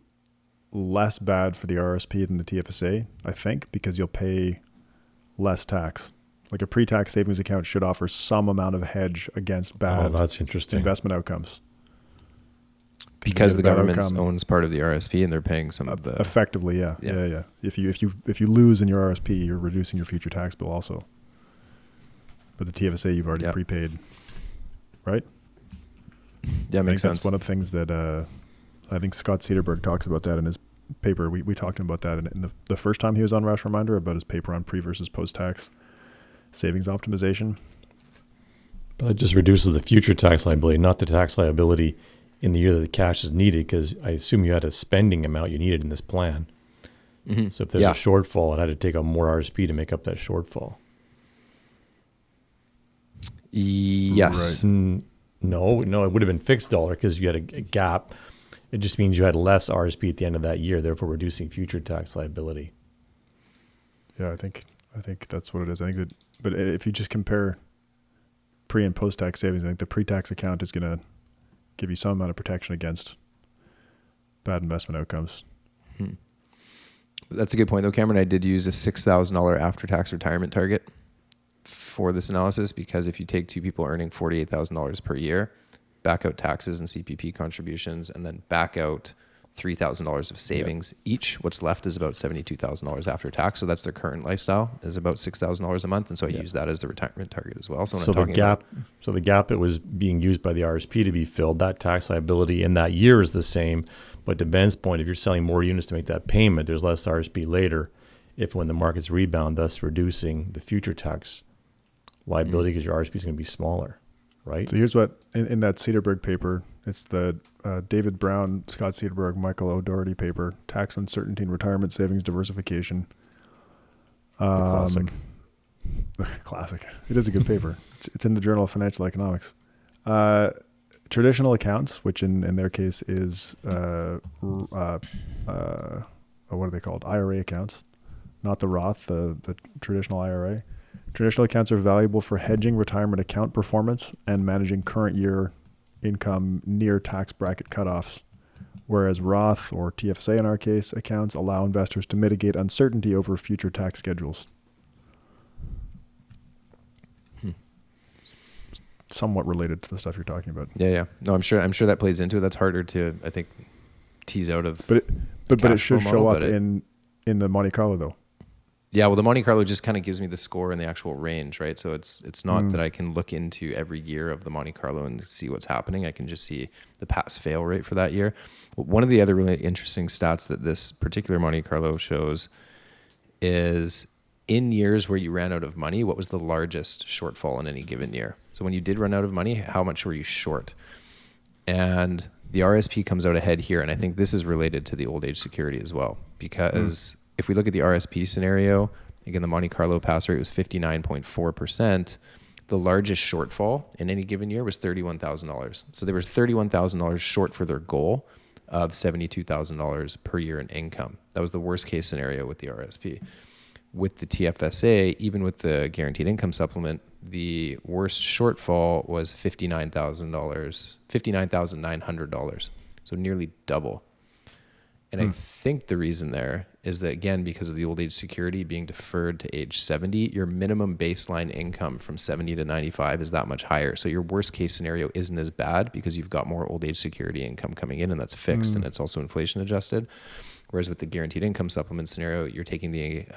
less bad for the RRSP than the TFSA, I think, because you'll pay less tax. Like a pre-tax savings account should offer some amount of hedge against bad that's interesting. investment outcomes. because the get a bad government outcome. owns part of the RSP and they're paying some of the Effectively, yeah. If you lose in your RSP, you're reducing your future tax bill also. But the TFSA you've already prepaid, right? Yeah, makes sense. That's one of the things that I think Scott Cederberg talks about that in his paper. We talked to him about that in the first time he was on Rash Reminder, about his paper on pre versus post tax savings optimization. But it just reduces the future tax liability, not the tax liability in the year that the cash is needed, because I assume you had a spending amount you needed in this plan. Mm-hmm. So if there's a shortfall, it had to take on more RSP to make up that shortfall. Yes. Right. No, it would have been fixed dollar because you had a gap. It just means you had less RSP at the end of that year, therefore reducing future tax liability. Yeah, I think that's what it is. I think that, but if you just compare pre and post tax savings, I think the pre-tax account is going to give you some amount of protection against bad investment outcomes. That's a good point, though, Cameron. I did use a $6,000 after-tax retirement target for this analysis, because if you take two people earning $48,000 per year, back out taxes and CPP contributions, and then back out $3,000 of savings each, what's left is about $72,000 after tax. So that's their current lifestyle, is about $6,000 a month, and so I use that as the retirement target as well. So the gap it was being used by the RSP to be filled, that tax liability in that year is the same. But to Ben's point, if you're selling more units to make that payment, there's less RSP later, if when the markets rebound, thus reducing the future tax liability because your RSP is going to be smaller, right? So here's what, in that Cederberg paper, it's the David Brown, Scott Cederberg, Michael O'Doherty paper, Tax Uncertainty and Retirement Savings Diversification. The classic. Classic. It is a good paper. It's in the Journal of Financial Economics. Traditional accounts, which in their case is, what are they called? IRA accounts, not the Roth, the traditional IRA. Traditional accounts are valuable for hedging retirement account performance and managing current year income near tax bracket cutoffs, whereas Roth, or TFSA in our case, accounts allow investors to mitigate uncertainty over future tax schedules. Somewhat related to the stuff you're talking about. Yeah. No, I'm sure that plays into it. That's harder to, I think, tease out of. But it should show up in the Monte Carlo though. Yeah, well, the Monte Carlo just kind of gives me the score and the actual range, right? So it's not that I can look into every year of the Monte Carlo and see what's happening. I can just see the pass-fail rate for that year. One of the other really interesting stats that this particular Monte Carlo shows is in years where you ran out of money, what was the largest shortfall in any given year? So when you did run out of money, how much were you short? And the RSP comes out ahead here, and I think this is related to the old age security as well, because if we look at the RSP scenario, again, the Monte Carlo pass rate was 59.4%. The largest shortfall in any given year was $31,000. So they were $31,000 short for their goal of $72,000 per year in income. That was the worst case scenario with the RSP. With the TFSA, even with the guaranteed income supplement, the worst shortfall was $59,900. So nearly double. And I think the reason there is that, again, because of the old age security being deferred to age 70, your minimum baseline income from 70 to 95 is that much higher. So your worst case scenario isn't as bad because you've got more old age security income coming in, and that's fixed and it's also inflation adjusted. Whereas with the guaranteed income supplement scenario, you're taking the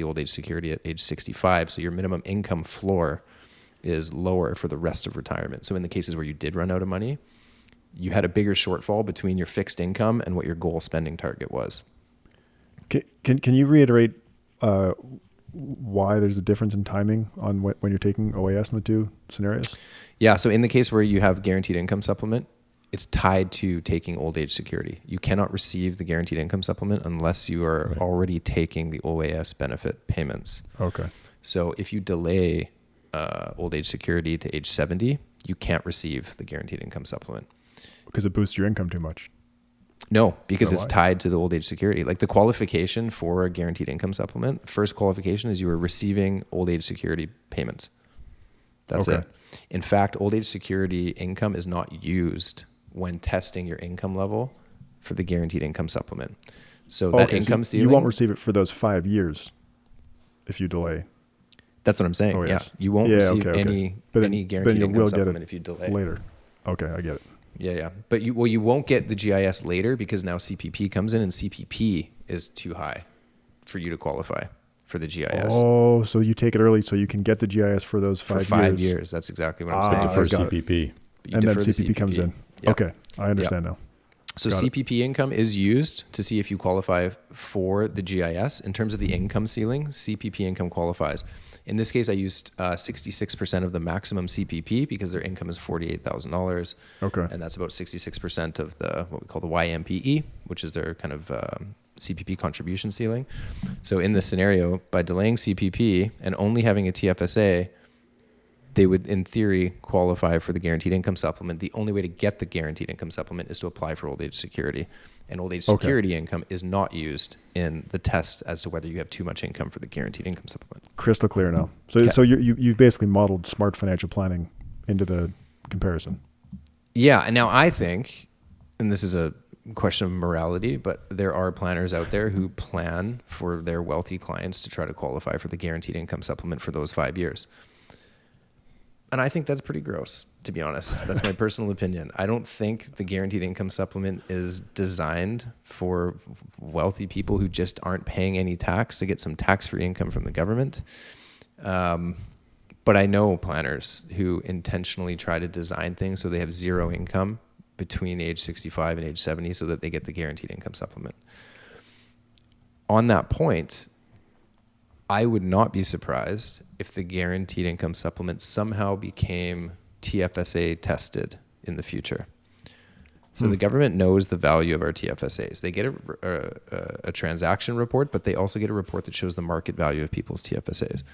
old age security at age 65. So your minimum income floor is lower for the rest of retirement. So in the cases where you did run out of money, you had a bigger shortfall between your fixed income and what your goal spending target was. Can you reiterate why there's a difference in timing on when you're taking OAS in the two scenarios? Yeah, so in the case where you have guaranteed income supplement, it's tied to taking old age security. You cannot receive the guaranteed income supplement unless you are already taking the OAS benefit payments. Okay. So if you delay old age security to age 70, you can't receive the guaranteed income supplement. Because it boosts your income too much? No, because it's tied to the old age security. Like the qualification for a guaranteed income supplement, first qualification is you are receiving old age security payments. That's it. In fact, old age security income is not used when testing your income level for the guaranteed income supplement. So that income ceiling... You won't receive it for those 5 years if you delay. That's what I'm saying. Yeah. You won't receive any guaranteed income supplement if you delay. Later. Okay, I get it. Yeah. But you won't get the GIS later because now CPP comes in, and CPP is too high for you to qualify for the GIS. Oh, so you take it early so you can get the GIS for those For 5 years. That's exactly what I'm But saying. defer got it. CPP. And then CPP comes in. Yep. Okay, I understand now. So Got it. CPP income is used to see if you qualify for the GIS. In terms of the income ceiling, CPP income qualifies. In this case, I used 66% of the maximum CPP because their income is $48,000. Okay. And that's about 66% of what we call the YMPE, which is their kind of CPP contribution ceiling. So in this scenario, by delaying CPP and only having a TFSA, they would, in theory, qualify for the guaranteed income supplement. The only way to get the guaranteed income supplement is to apply for old age security. And old age security income is not used in the test as to whether you have too much income for the guaranteed income supplement. Crystal clear now. So you've basically modeled smart financial planning into the comparison. Yeah, and now I think, and this is a question of morality, but there are planners out there who plan for their wealthy clients to try to qualify for the guaranteed income supplement for those 5 years. And I think that's pretty gross, to be honest. That's my personal opinion. I don't think the guaranteed income supplement is designed for wealthy people who just aren't paying any tax to get some tax-free income from the government. But I know planners who intentionally try to design things so they have zero income between age 65 and age 70 so that they get the guaranteed income supplement. On that point, I would not be surprised if the guaranteed income supplement somehow became TFSA tested in the future. So the government knows the value of our TFSAs. They get a transaction report, but they also get a report that shows the market value of people's TFSAs.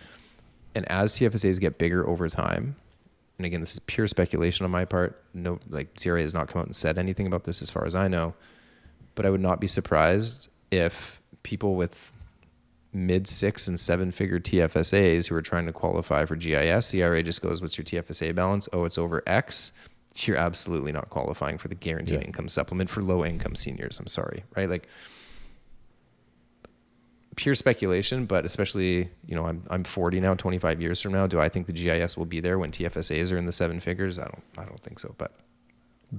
And as TFSAs get bigger over time, and again, this is pure speculation on my part. No, CRA has not come out and said anything about this as far as I know, but I would not be surprised if people with mid 6 and 7 figure TFSAs who are trying to qualify for GIS, CRA just goes, what's your TFSA balance? Oh, it's over X. You're absolutely not qualifying for the guaranteed income supplement for low income seniors. I'm sorry, right? Pure speculation, but especially, I'm 40 now, 25 years from now. Do I think the GIS will be there when TFSAs are in the 7 figures? I don't think so, but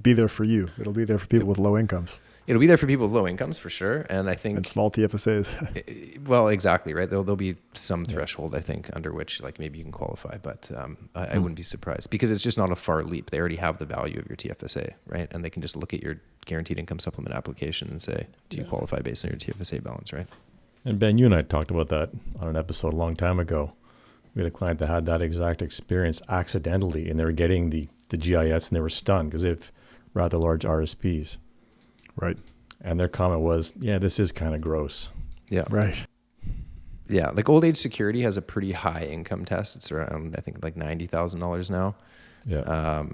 Be there for you. It'll be there for people with low incomes. It'll be there for people with low incomes for sure. And I think... And small TFSAs. Well, exactly, right? There'll be some threshold, I think, under which maybe you can qualify, but I wouldn't be surprised because it's just not a far leap. They already have the value of your TFSA, right? And they can just look at your guaranteed income supplement application and say, do you qualify based on your TFSA balance, right? And Ben, you and I talked about that on an episode a long time ago. We had a client that had that exact experience accidentally, and they were getting the GIS and they were stunned because they have rather large RSPs. Right. And their comment was, yeah, this is kind of gross. Yeah. Right. Yeah. Old age security has a pretty high income test. It's around, I think, $90,000 now. Yeah.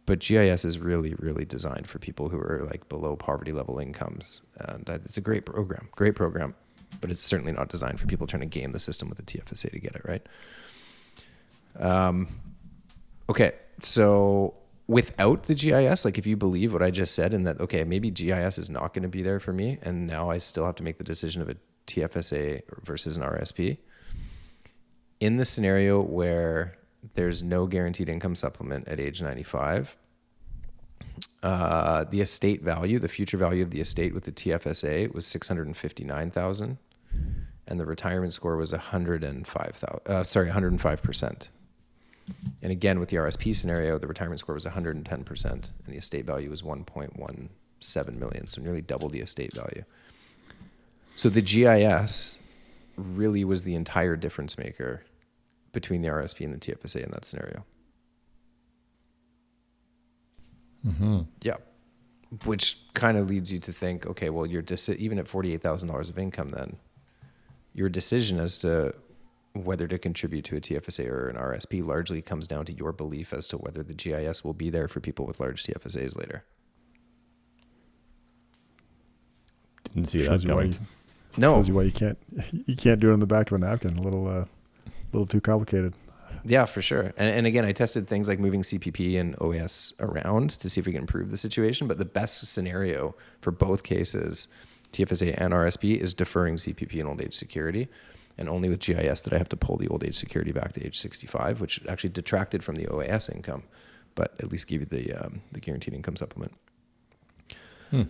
But GIS is really, really designed for people who are below poverty level incomes. And it's a great program, but it's certainly not designed for people trying to game the system with a TFSA to get it, right? Okay. So without the GIS, if you believe what I just said and that, okay, maybe GIS is not going to be there for me, and now I still have to make the decision of a TFSA versus an RSP. In the scenario where there's no guaranteed income supplement at age 95, the estate value, the future value of the estate with the TFSA was $659,000, and the retirement score was 105%. And again, with the RSP scenario, the retirement score was 110%, and the estate value was 1.17 million, so nearly double the estate value. So the GIS really was the entire difference maker between the RSP and the TFSA in that scenario. Mm-hmm. Yeah. Which kind of leads you to think, okay, well, even at $48,000 of income, then your decision as to whether to contribute to a TFSA or an RSP largely comes down to your belief as to whether the GIS will be there for people with large TFSAs later. Didn't see that coming. No. Shows you why you can't do it on the back of a napkin. A little too complicated. Yeah, for sure. And again, I tested things like moving CPP and OAS around to see if we can improve the situation. But the best scenario for both cases, TFSA and RSP, is deferring CPP and old age security. And only with GIS did I have to pull the old age security back to age 65, which actually detracted from the OAS income. but at least give you the guaranteed income supplement. Hmm.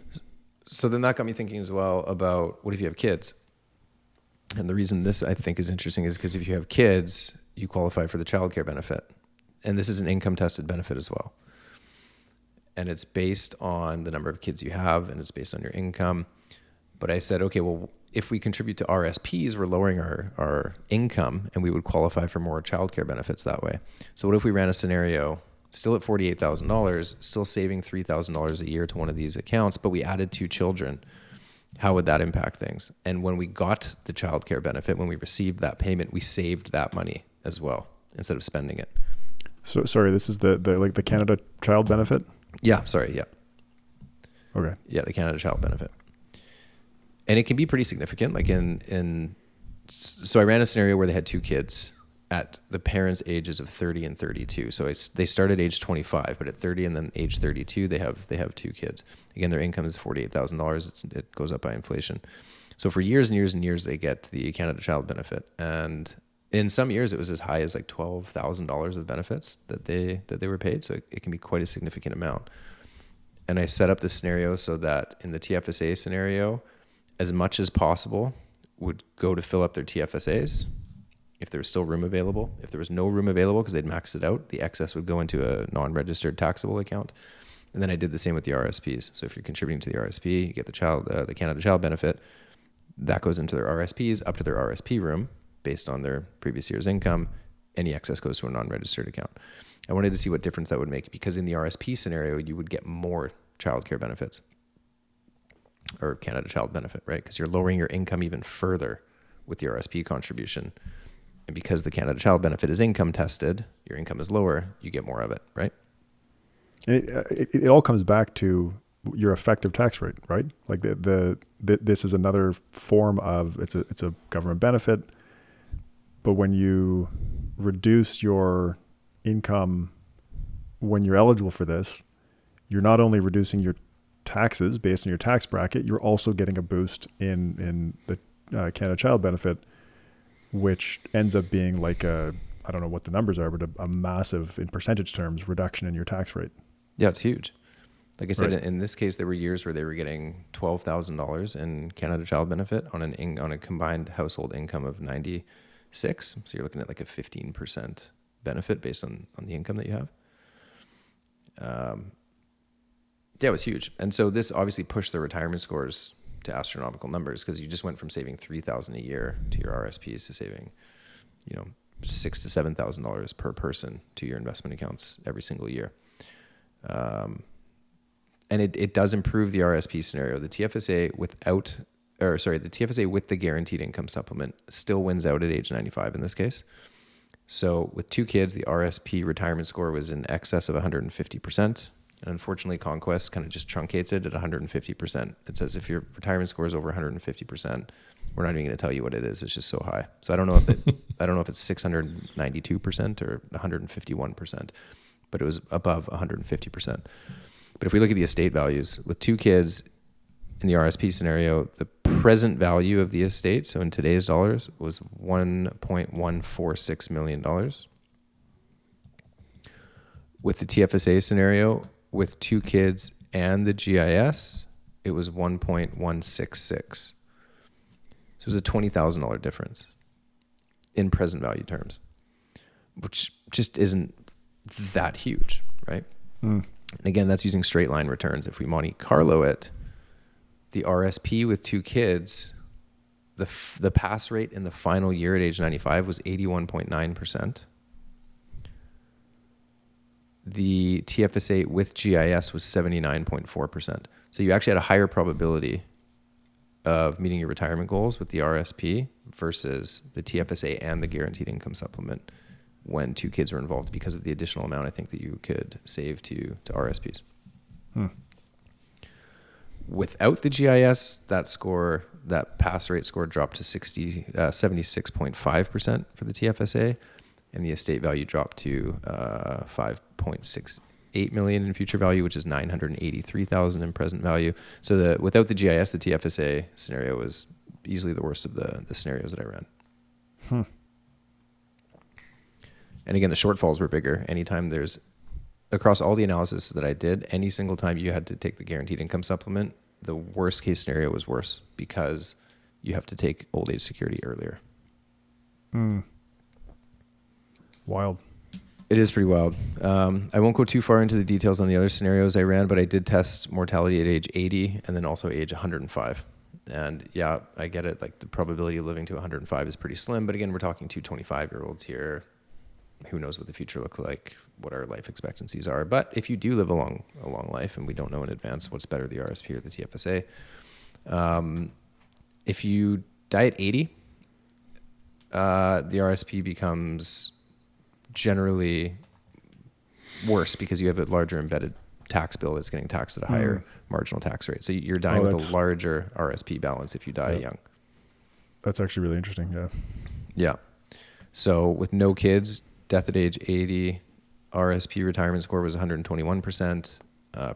So then that got me thinking as well about what if you have kids? And the reason this I think is interesting is because if you have kids, you qualify for the childcare benefit. And this is an income tested benefit as well. And it's based on the number of kids you have, and it's based on your income. But I said, okay, well, if we contribute to RSPs, we're lowering our income, and we would qualify for more childcare benefits that way. So what if we ran a scenario still at $48,000, still saving $3,000 a year to one of these accounts, but we added 2 children? How would that impact things? And when we got the childcare benefit, when we received that payment, we saved that money as well instead of spending it. So sorry, this is the Canada Child Benefit? Yeah, sorry, yeah. Okay. Yeah, the Canada Child Benefit. And it can be pretty significant. Like so I ran a scenario where they had 2 kids at the parents' ages of 30 and 32. So they start at age 25, but at 30 and then age 32, they have 2 kids. Again, their income is $48,000. It goes up by inflation. So for years and years and years, they get the Canada Child Benefit. And in some years, it was as high as like $12,000 of benefits that they were paid. So it can be quite a significant amount. And I set up the scenario so that in the TFSA scenario, as much as possible would go to fill up their TFSAs if there was still room available. If there was no room available because they'd maxed it out, the excess would go into a non-registered taxable account. And then I did the same with the RSPs. So if you're contributing to the RSP, you get the Canada Child Benefit. That goes into their RSPs, up to their RSP room based on their previous year's income. Any excess goes to a non-registered account. I wanted to see what difference that would make, because in the RSP scenario, you would get more childcare benefits or Canada Child Benefit, right? Because you're lowering your income even further with the RSP contribution. And because the Canada Child Benefit is income tested, your income is lower, you get more of it, right? And it all comes back to your effective tax rate, right? Like this is another form of it's a government benefit, but when you reduce your income when you're eligible for this, you're not only reducing your taxes based on your tax bracket, you're also getting a boost in the Canada Child Benefit, which ends up being like I don't know what the numbers are, but a massive, in percentage terms, reduction in your tax rate. Yeah, it's huge. Like I said, Right. In this case, there were years where they were getting $12,000 in Canada Child Benefit on a combined household income of 96. So you're looking at like a 15% benefit based on the income that you have. Yeah, it was huge. And so this obviously pushed the retirement scores to astronomical numbers, because you just went from saving $3,000 a year to your RSPs to saving, $6,000 to $7,000 per person to your investment accounts every single year. And it does improve the RSP scenario. The TFSA the TFSA with the guaranteed income supplement still wins out at age 95 in this case. So with 2 kids, the RSP retirement score was in excess of 150%. And unfortunately, Conquest kind of just truncates it at 150%. It says if your retirement score is over 150%, we're not even going to tell you what it is. It's just so high. So I don't know if it's 692% or 151%, but it was above 150%. But if we look at the estate values with 2 kids in the RSP scenario, the present value of the estate, so in today's dollars, was $1.146 million. With the TFSA scenario, with 2 kids and the GIS, it was 1.166. So it was a $20,000 difference in present value terms, which just isn't that huge, right? And again, that's using straight line returns. If we Monte Carlo it, the RSP with 2 kids, the pass rate in the final year at age 95 was 81.9%. The TFSA with GIS was 79.4%. So you actually had a higher probability of meeting your retirement goals with the RSP versus the TFSA and the guaranteed income supplement when 2 kids were involved, because of the additional amount I think that you could save to RSPs. Without the GIS, that pass rate score dropped to 76.5% for the TFSA, and the estate value dropped to $5.68 million in future value, which is $983,000 in present value. So without the GIS, the TFSA scenario was easily the worst of the scenarios that I ran. And again, the shortfalls were bigger. Anytime there's across all the analysis that I did, any single time you had to take the guaranteed income supplement, the worst case scenario was worse because you have to take old age security earlier. Wild. It is pretty wild. I won't go too far into the details on the other scenarios I ran, but I did test mortality at age 80 and then also age 105. And yeah, I get it. Like the probability of living to 105 is pretty slim. But again, we're talking two 25-year-olds here. Who knows what the future looks like, what our life expectancies are. But if you do live a long life, and we don't know in advance what's better, the RRSP or the TFSA, if you die at 80, the RRSP becomes generally worse because you have a larger embedded tax bill that's getting taxed at a higher marginal tax rate. So you're dying with a larger RRSP balance if you die young. That's actually really interesting. Yeah. Yeah. So with no kids, death at age 80, RRSP retirement score was 121%.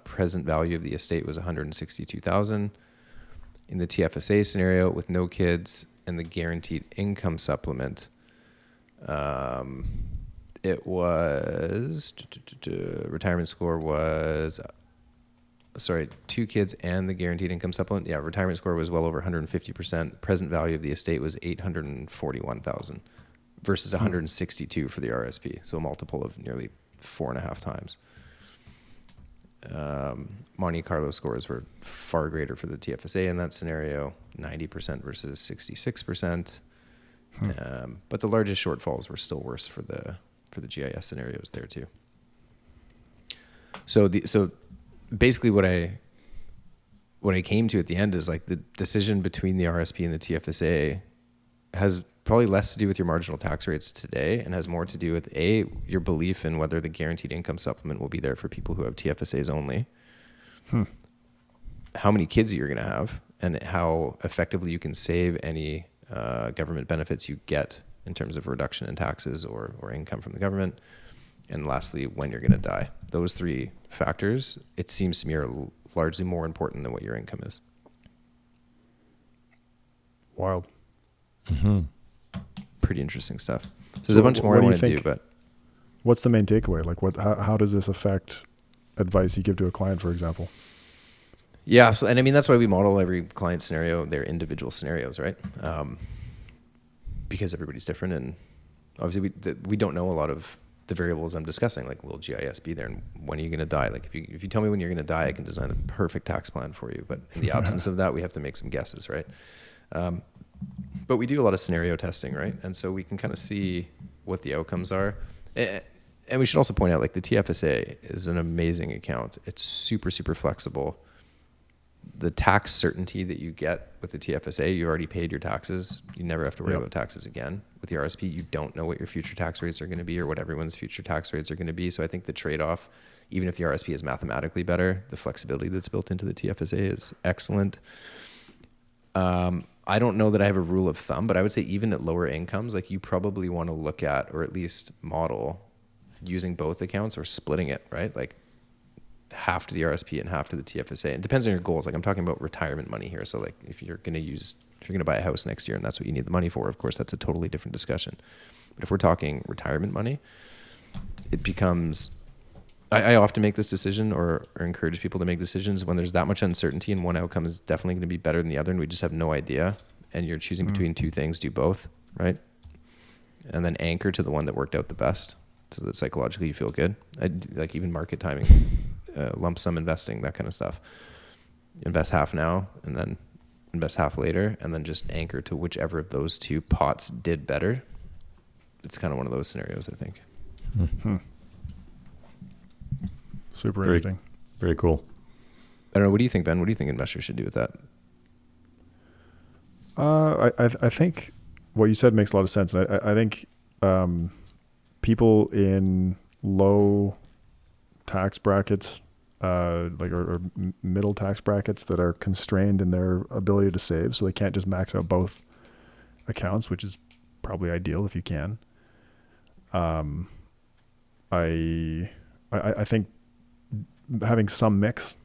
Present value of the estate was 162,000. In the TFSA scenario with no kids and the guaranteed income supplement, it was retirement score was 2 kids and the guaranteed income supplement. Yeah, retirement score was well over 150%. Present value of the estate was 841,000 versus 162 for the RRSP. So a multiple of nearly 4.5 times. Monte Carlo scores were far greater for the TFSA in that scenario, 90% versus 66%. But the largest shortfalls were still worse for the GIS scenarios there too. So basically what I came to at the end is like the decision between the RRSP and the TFSA has probably less to do with your marginal tax rates today and has more to do with your belief in whether the guaranteed income supplement will be there for people who have TFSAs only, how many kids you're going to have, and how effectively you can save any government benefits you get in terms of reduction in taxes or income from the government. And lastly, when you're going to die. Those 3 factors, it seems to me, are largely more important than what your income is. Wild. Mm-hmm. Pretty interesting stuff. So there's a bunch more I want to do, but what's the main takeaway? Like how does this affect advice you give to a client, for example? Yeah. So, and I mean, that's why we model every client scenario, their individual scenarios, right? Because everybody's different. And obviously we don't know a lot of the variables I'm discussing, like will GIS be there and when are you going to die? Like if you tell me when you're going to die, I can design the perfect tax plan for you. But in the absence of that, we have to make some guesses, right? But we do a lot of scenario testing, right? And so we can kind of see what the outcomes are. And we should also point out, like the TFSA is an amazing account. It's super, super flexible. The tax certainty that you get with the TFSA, you already paid your taxes. You never have to worry about taxes again. With the RSP, you don't know what your future tax rates are going to be or what everyone's future tax rates are going to be. So I think the trade-off, even if the RSP is mathematically better, the flexibility that's built into the TFSA is excellent. I don't know that I have a rule of thumb, but I would say even at lower incomes, like you probably want to look at or at least model using both accounts or splitting it, right? Like half to the RSP and half to the TFSA. It depends on your goals. Like I'm talking about retirement money here. So like if you're going to buy a house next year and that's what you need the money for, of course, that's a totally different discussion. But if we're talking retirement money, it becomes, I often make this decision or encourage people to make decisions when there's that much uncertainty and one outcome is definitely going to be better than the other and we just have no idea. And you're choosing between 2 things, do both, right? And then anchor to the one that worked out the best so that psychologically you feel good. Like even market timing, lump sum investing, that kind of stuff. Invest half now and then invest half later and then just anchor to whichever of those 2 pots did better. It's kind of one of those scenarios, I think. Mm-hmm. Super interesting. Very cool. I don't know. What do you think, Ben? What do you think investors should do with that? I think what you said makes a lot of sense. And I think people in low tax brackets, or middle tax brackets that are constrained in their ability to save, so they can't just max out both accounts, which is probably ideal if you can. I think having some mix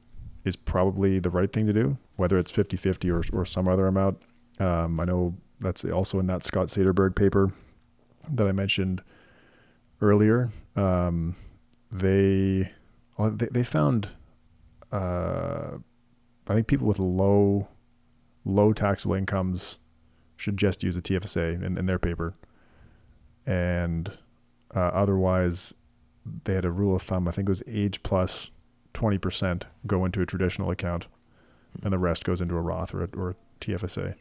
is probably the right thing to do, whether it's 50-50 or some other amount. I know that's also in that Scott Saderberg paper that I mentioned earlier. they found, I think people with low taxable incomes should just use a TFSA in their paper. And otherwise, they had a rule of thumb. I think it was age plus 20% go into a traditional account, and the rest goes into a Roth or a TFSA.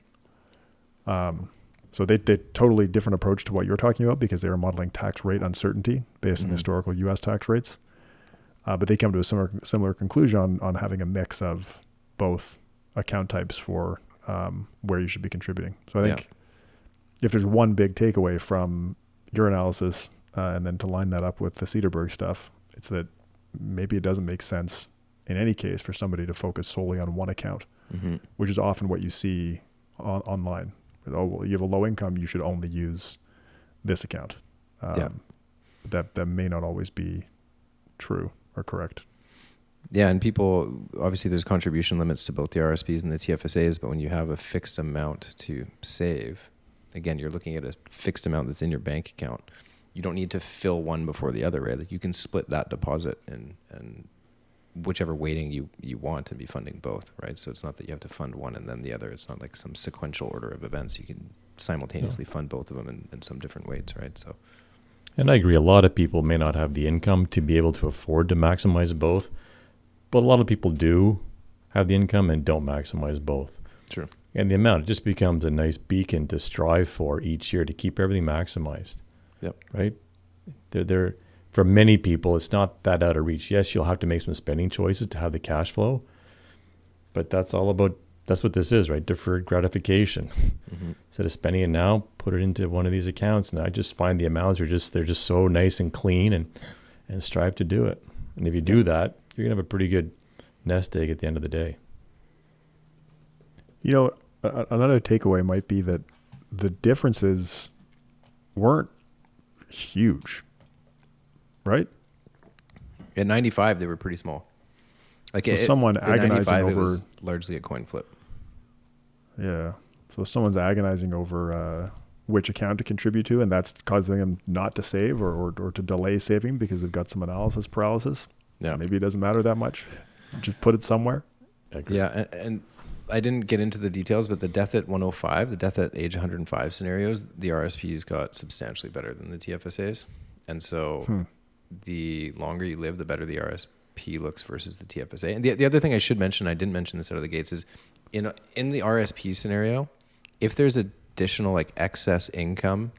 So they totally different approach to what you're talking about, because they were modeling tax rate uncertainty based on historical U.S. tax rates. But they come to a similar conclusion on having a mix of both account types for where you should be contributing. So I think if there's one big takeaway from your analysis, and then to line that up with the Cederberg stuff, it's that maybe it doesn't make sense in any case for somebody to focus solely on one account, which is often what you see online. Oh, well, you have a low income, you should only use this account. That may not always be true or correct. Yeah, and people, obviously there's contribution limits to both the RRSPs and the TFSAs, but when you have a fixed amount to save, again, you're looking at a fixed amount that's in your bank account. You don't need to fill one before the other, right? Like you can split that deposit and whichever weighting you want to be funding both, right? So it's not that you have to fund one and then the other. It's not like some sequential order of events. You can simultaneously fund both of them in some different weights, right? So, and I agree, a lot of people may not have the income to be able to afford to maximize both, but a lot of people do have the income and don't maximize both. True. And the amount, it just becomes a nice beacon to strive for each year to keep everything maximized. Yep. Right? They're for many people, it's not that out of reach. Yes, you'll have to make some spending choices to have the cash flow, but that's what this is, right? Deferred gratification. Instead of spending it now, put it into one of these accounts. And I just find the amounts they're just so nice and clean, and strive to do it. And if you do that, you're going to have a pretty good nest egg at the end of the day. You know, another takeaway might be that the differences weren't huge, right? At 95, they were pretty small. Like so someone agonizing over, it was largely a coin flip. Yeah. So someone's agonizing over which account to contribute to, and that's causing them not to save or to delay saving because they've got some analysis paralysis. Yeah. Maybe it doesn't matter that much. Just put it somewhere. Yeah. And I didn't get into the details, but the death at 105, the death at age 105 scenarios, the RSPs got substantially better than the TFSAs. And so the longer you live, the better the RSP looks versus the TFSA. And the other thing I should mention, I didn't mention this out of the gates, is in the RSP scenario, if there's additional like excess income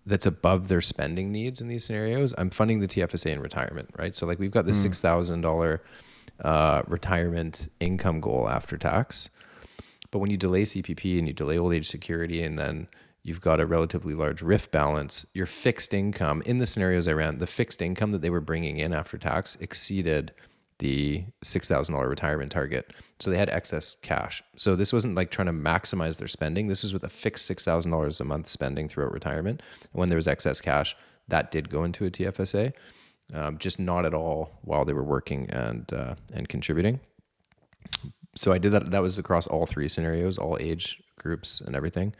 that's above their spending needs in these scenarios, I'm funding the TFSA in retirement, right? So like we've got the $6,000 retirement income goal after tax. But when you delay CPP and you delay old age security, and then you've got a relatively large RIF balance, your fixed income, in the scenarios I ran, the fixed income that they were bringing in after tax exceeded the $6,000 retirement target. So they had excess cash. So this wasn't like trying to maximize their spending. This was with a fixed $6,000 a month spending throughout retirement. And when there was excess cash, that did go into a TFSA. Just not at all while they were working and contributing. So I did that. That was across all three scenarios, all age groups and everything.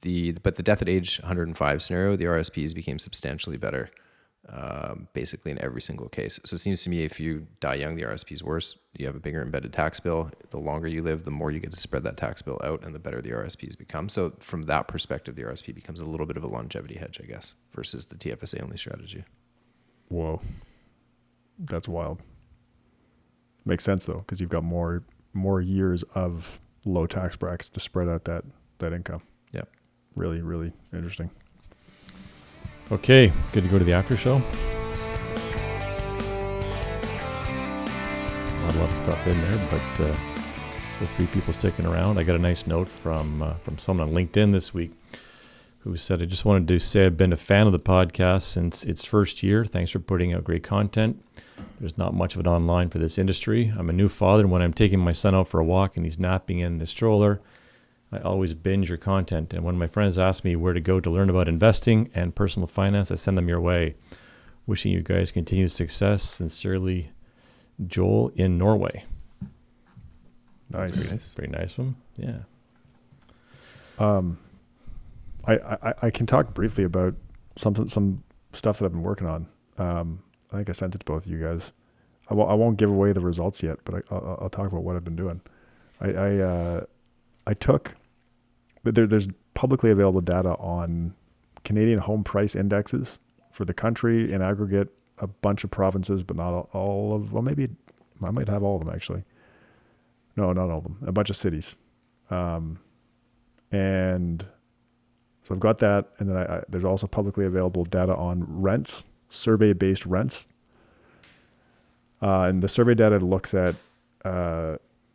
But the death at age 105 scenario, the RSPs became substantially better, basically in every single case. So it seems to me if you die young, the RSP is worse. You have a bigger embedded tax bill. The longer you live, the more you get to spread that tax bill out, and the better the RSPs become. So from that perspective, the RSP becomes a little bit of a longevity hedge, I guess, versus the TFSA only strategy. Whoa. That's wild. Makes sense though, because you've got more years of low tax brackets to spread out that income. Yeah. Really, really interesting. Okay, good to go to the after show. Not a lot of stuff in there, but with 3 people sticking around, I got a nice note from someone on LinkedIn this week who said, I just wanted to say I've been a fan of the podcast since its first year. Thanks for putting out great content. There's not much of it online for this industry. I'm a new father, and when I'm taking my son out for a walk and he's napping in the stroller, I always binge your content. And when my friends ask me where to go to learn about investing and personal finance, I send them your way. Wishing you guys continued success. Sincerely, Joel in Norway. Nice. Very nice of him. Yeah. I can talk briefly about some stuff that I've been working on. I think I sent it to both of you guys. I won't give away the results yet, but I'll talk about what I've been doing. I took, but there's publicly available data on Canadian home price indexes for the country in aggregate, a bunch of provinces, but not all of, well, maybe I might have all of them actually. No, not all of them, a bunch of cities. And so I've got that. And then there's also publicly available data on rents, survey-based rents. And the survey data looks at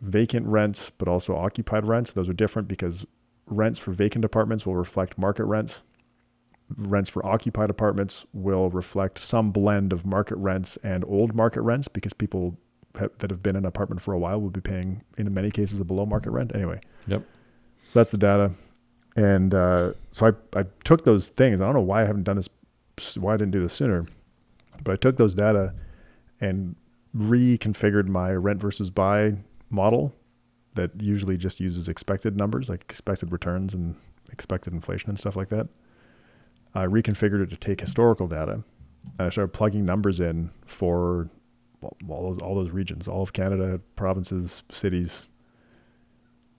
vacant rents, but also occupied rents. Those are different because rents for vacant apartments will reflect market rents. Rents for occupied apartments will reflect some blend of market rents and old market rents because people that have been in an apartment for a while will be paying, in many cases, a below market rent. Anyway. Yep. So that's the data. And so I took those things. I don't know why I haven't done this, why I didn't do this sooner, but I took those data and reconfigured my rent versus buy model that usually just uses expected numbers, like expected returns and expected inflation and stuff like that. I reconfigured it to take historical data, and I started plugging numbers in for all those regions, all of Canada, provinces, cities.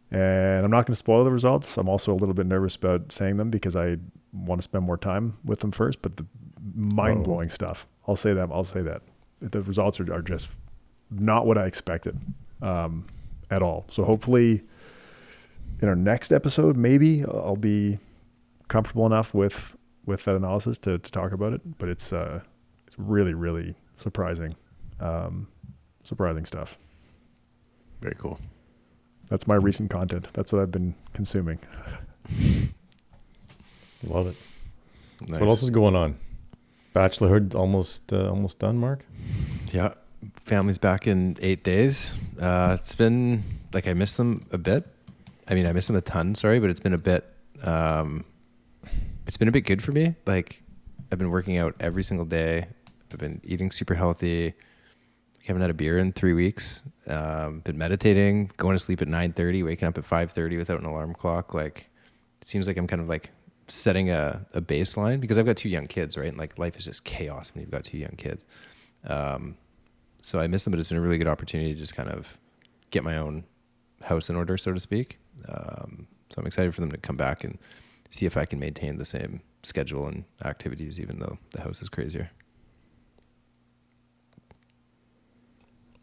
And I'm not going to spoil the results. I'm also a little bit nervous about saying them because I want to spend more time with them first. But the mind-blowing stuff, I'll say that. The results are just not what I expected at all. So hopefully in our next episode, maybe I'll be comfortable enough with that analysis to talk about it. But it's really, really surprising stuff. Very cool. That's my recent content. That's what I've been consuming. Love it. Nice. So what else is going on? Bachelorhood almost done, Mark? Yeah. Family's back in 8 days. It's been like, I miss them a bit. I mean, I miss them a ton, sorry, but it's been a bit good for me. Like, I've been working out every single day. I've been eating super healthy. Haven't had a beer in 3 weeks. Been meditating, going to sleep at 9:30, waking up at 5:30 without an alarm clock. Like, it seems like I'm kind of like setting a baseline because I've got 2 young kids, right? And like, life is just chaos when you've got 2 young kids. So I miss them, but it's been a really good opportunity to just kind of get my own house in order, so to speak. So I'm excited for them to come back and see if I can maintain the same schedule and activities, even though the house is crazier.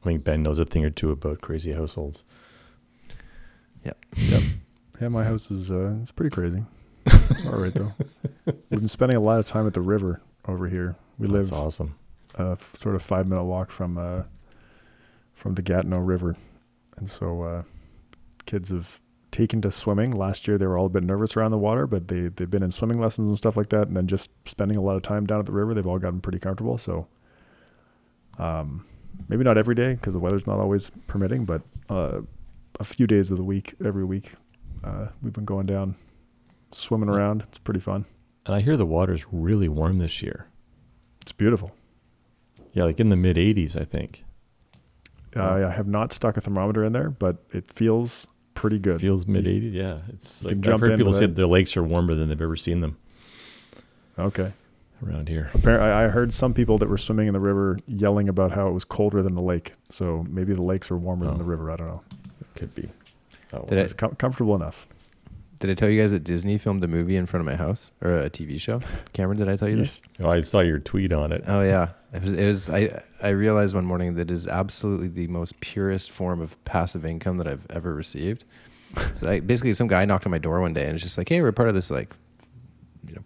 I think Ben knows a thing or two about crazy households. Yep. Yeah, my house is it's pretty crazy. All right though. We've been spending a lot of time at the river over here. That's awesome. Sort of 5-minute walk from the Gatineau River, and so kids have taken to swimming. Last year they were all a bit nervous around the water, but they've been in swimming lessons and stuff like that, and then just spending a lot of time down at the river, they've all gotten pretty comfortable. So maybe not every day because the weather's not always permitting, but a few days of the week, every week, we've been going down, swimming around. It's pretty fun. And I hear the water's really warm this year. It's beautiful. Yeah, like in the mid 80s, I think. I have not stuck a thermometer in there, but it feels pretty good. Feels mid 80s, yeah. It's like, jump I've heard people say that. their lakes are warmer than they've ever seen them Okay. around here. Apparently, I heard some people that were swimming in the river yelling about how it was colder than the lake. So maybe the lakes are warmer than the river. I don't know. It could be. Oh, Did It's comfortable enough. I tell you guys that Disney filmed a movie in front of my house, or a TV show? Cameron, did I tell you this? Oh, I saw your tweet on it. Oh yeah, it was. I realized one morning that it is absolutely the most purest form of passive income that I've ever received. So basically, some guy knocked on my door one day and it's just like, "Hey, we're part of this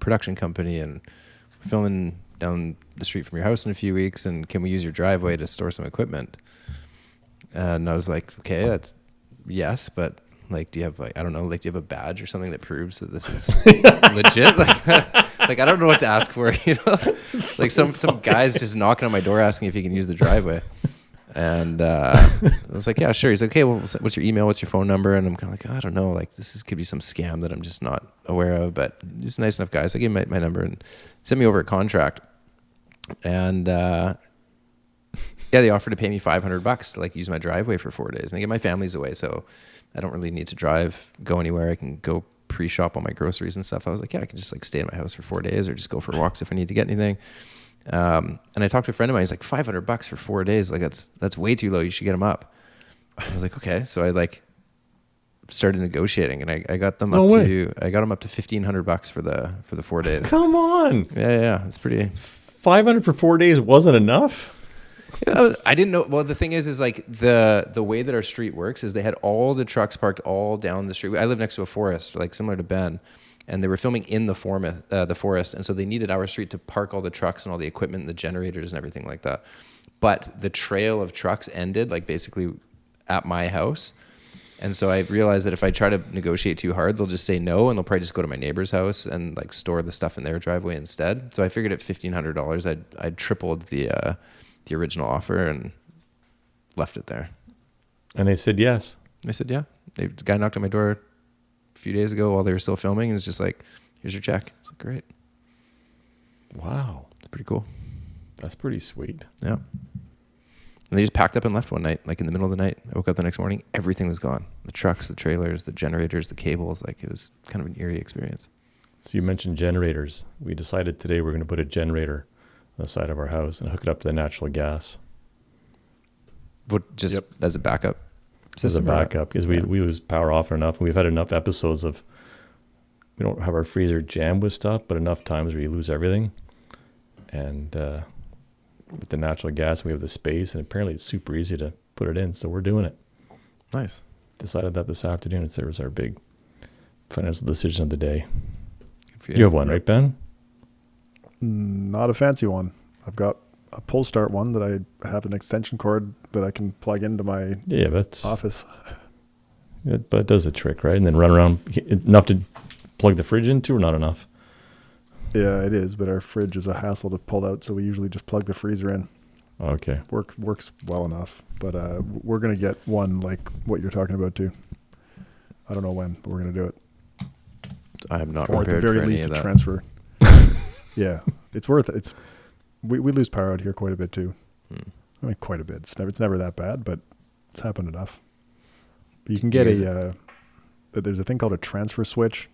production company and we're filming down the street from your house in a few weeks, and can we use your driveway to store some equipment?" And I was like, "Okay, that's yes, but." Like, do you have do you have a badge or something that proves that this is legit? Like, I don't know what to ask for, you know? Like some guy's just knocking on my door asking if he can use the driveway. And I was like, yeah, sure. He's like, okay, well, what's your email? What's your phone number? And I'm kind of like, I don't know. Like, could be some scam that I'm just not aware of, but he's a nice enough guy. So I gave him my number and sent me over a contract. And they offered to pay me $500 to use my driveway for 4 days. And again, my family's away, so I don't really need to go anywhere. I can go pre-shop all my groceries and stuff. I was like, yeah, I can just stay in my house for 4 days or just go for walks if I need to get anything. And I talked to a friend of mine. He's like, $500 for 4 days. Like that's way too low. You should get them up. I was like, okay. So I like started negotiating, and I got them up to $1,500 for the 4 days. Come on. Yeah. It's pretty. 500 for 4 days wasn't enough. I didn't know. Well, the thing is like the way that our street works is they had all the trucks parked all down the street. I live next to a forest, like similar to Ben, and they were filming in the forest, and so they needed our street to park all the trucks and all the equipment, and the generators and everything like that. But the trail of trucks ended like basically at my house, and so I realized that if I try to negotiate too hard, they'll just say no, and they'll probably just go to my neighbor's house and like store the stuff in their driveway instead. So I figured at $1,500, I'd tripled the original offer and left it there. And they said yes. I said, yeah. The guy knocked on my door a few days ago while they were still filming, and was just like, here's your check. I was like, great. Wow. It's pretty cool. That's pretty sweet. Yeah. And they just packed up and left one night, like in the middle of the night. I woke up the next morning, everything was gone. The trucks, the trailers, the generators, the cables. Like it was kind of an eerie experience. So you mentioned generators. We decided today we're going to put a generator on the side of our house and hook it up to the natural gas. What, just as a backup? As a backup, because we lose power often enough. And we've had enough episodes of, we don't have our freezer jammed with stuff, but enough times where you lose everything. And with the natural gas, we have the space, and apparently it's super easy to put it in. So we're doing it. Nice. Decided that this afternoon. It was our big financial decision of the day. You have one, right, Ben? Not a fancy one. I've got a pull start one that I have an extension cord that I can plug into my office. But it does the trick, right? And then run around. Enough to plug the fridge into, or not enough? Yeah, it is, but our fridge is a hassle to pull out, so we usually just plug the freezer in. Okay. Works well enough, but we're going to get one like what you're talking about too. I don't know when, but we're going to do it. I am not or prepared at the very for least any of a that. transfer. Yeah, it's worth it. We lose power out here quite a bit too. I mean, quite a bit. It's never that bad, but it's happened enough. But you can get there's a thing called a transfer switch.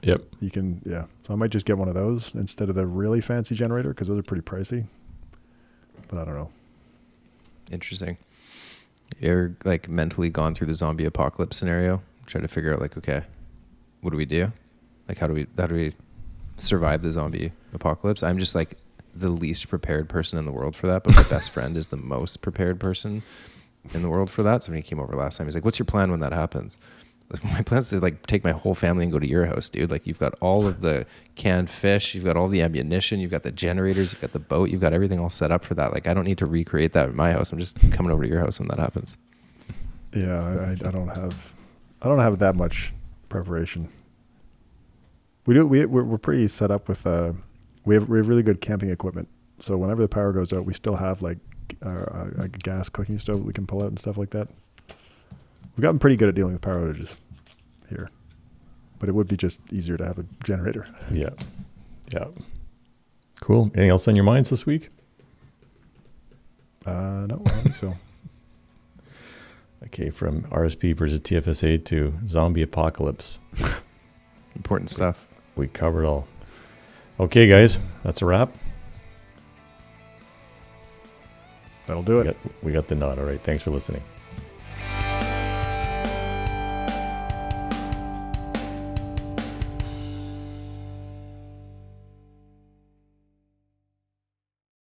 Yep. You can, yeah. So I might just get one of those instead of the really fancy generator, because those are pretty pricey. But I don't know. Interesting. You're like mentally gone through the zombie apocalypse scenario, try to figure out like, okay, what do we do? Like, how do we survive the zombie apocalypse? I'm just like the least prepared person in the world for that, but my best friend is the most prepared person in the world for that. So when he came over last time, he's like, what's your plan when that happens? My plan is to like take my whole family and go to your house, dude. Like, you've got all of the canned fish, you've got all the ammunition, you've got the generators, you've got the boat, you've got everything all set up for that. Like, I don't need to recreate that in my house. I'm just coming over to your house when that happens. Yeah, I don't have that much preparation. We're pretty set up with we have really good camping equipment. So whenever the power goes out, we still have like a gas cooking stove that we can pull out and stuff like that. We've gotten pretty good at dealing with power outages here, but it would be just easier to have a generator. Yeah. Cool. Anything else on your minds this week? No, I don't think so. Okay, from RSP versus TFSA to zombie apocalypse. Important stuff. We covered all. Okay, guys, that's a wrap. That'll do it. We got the nod. All right. Thanks for listening.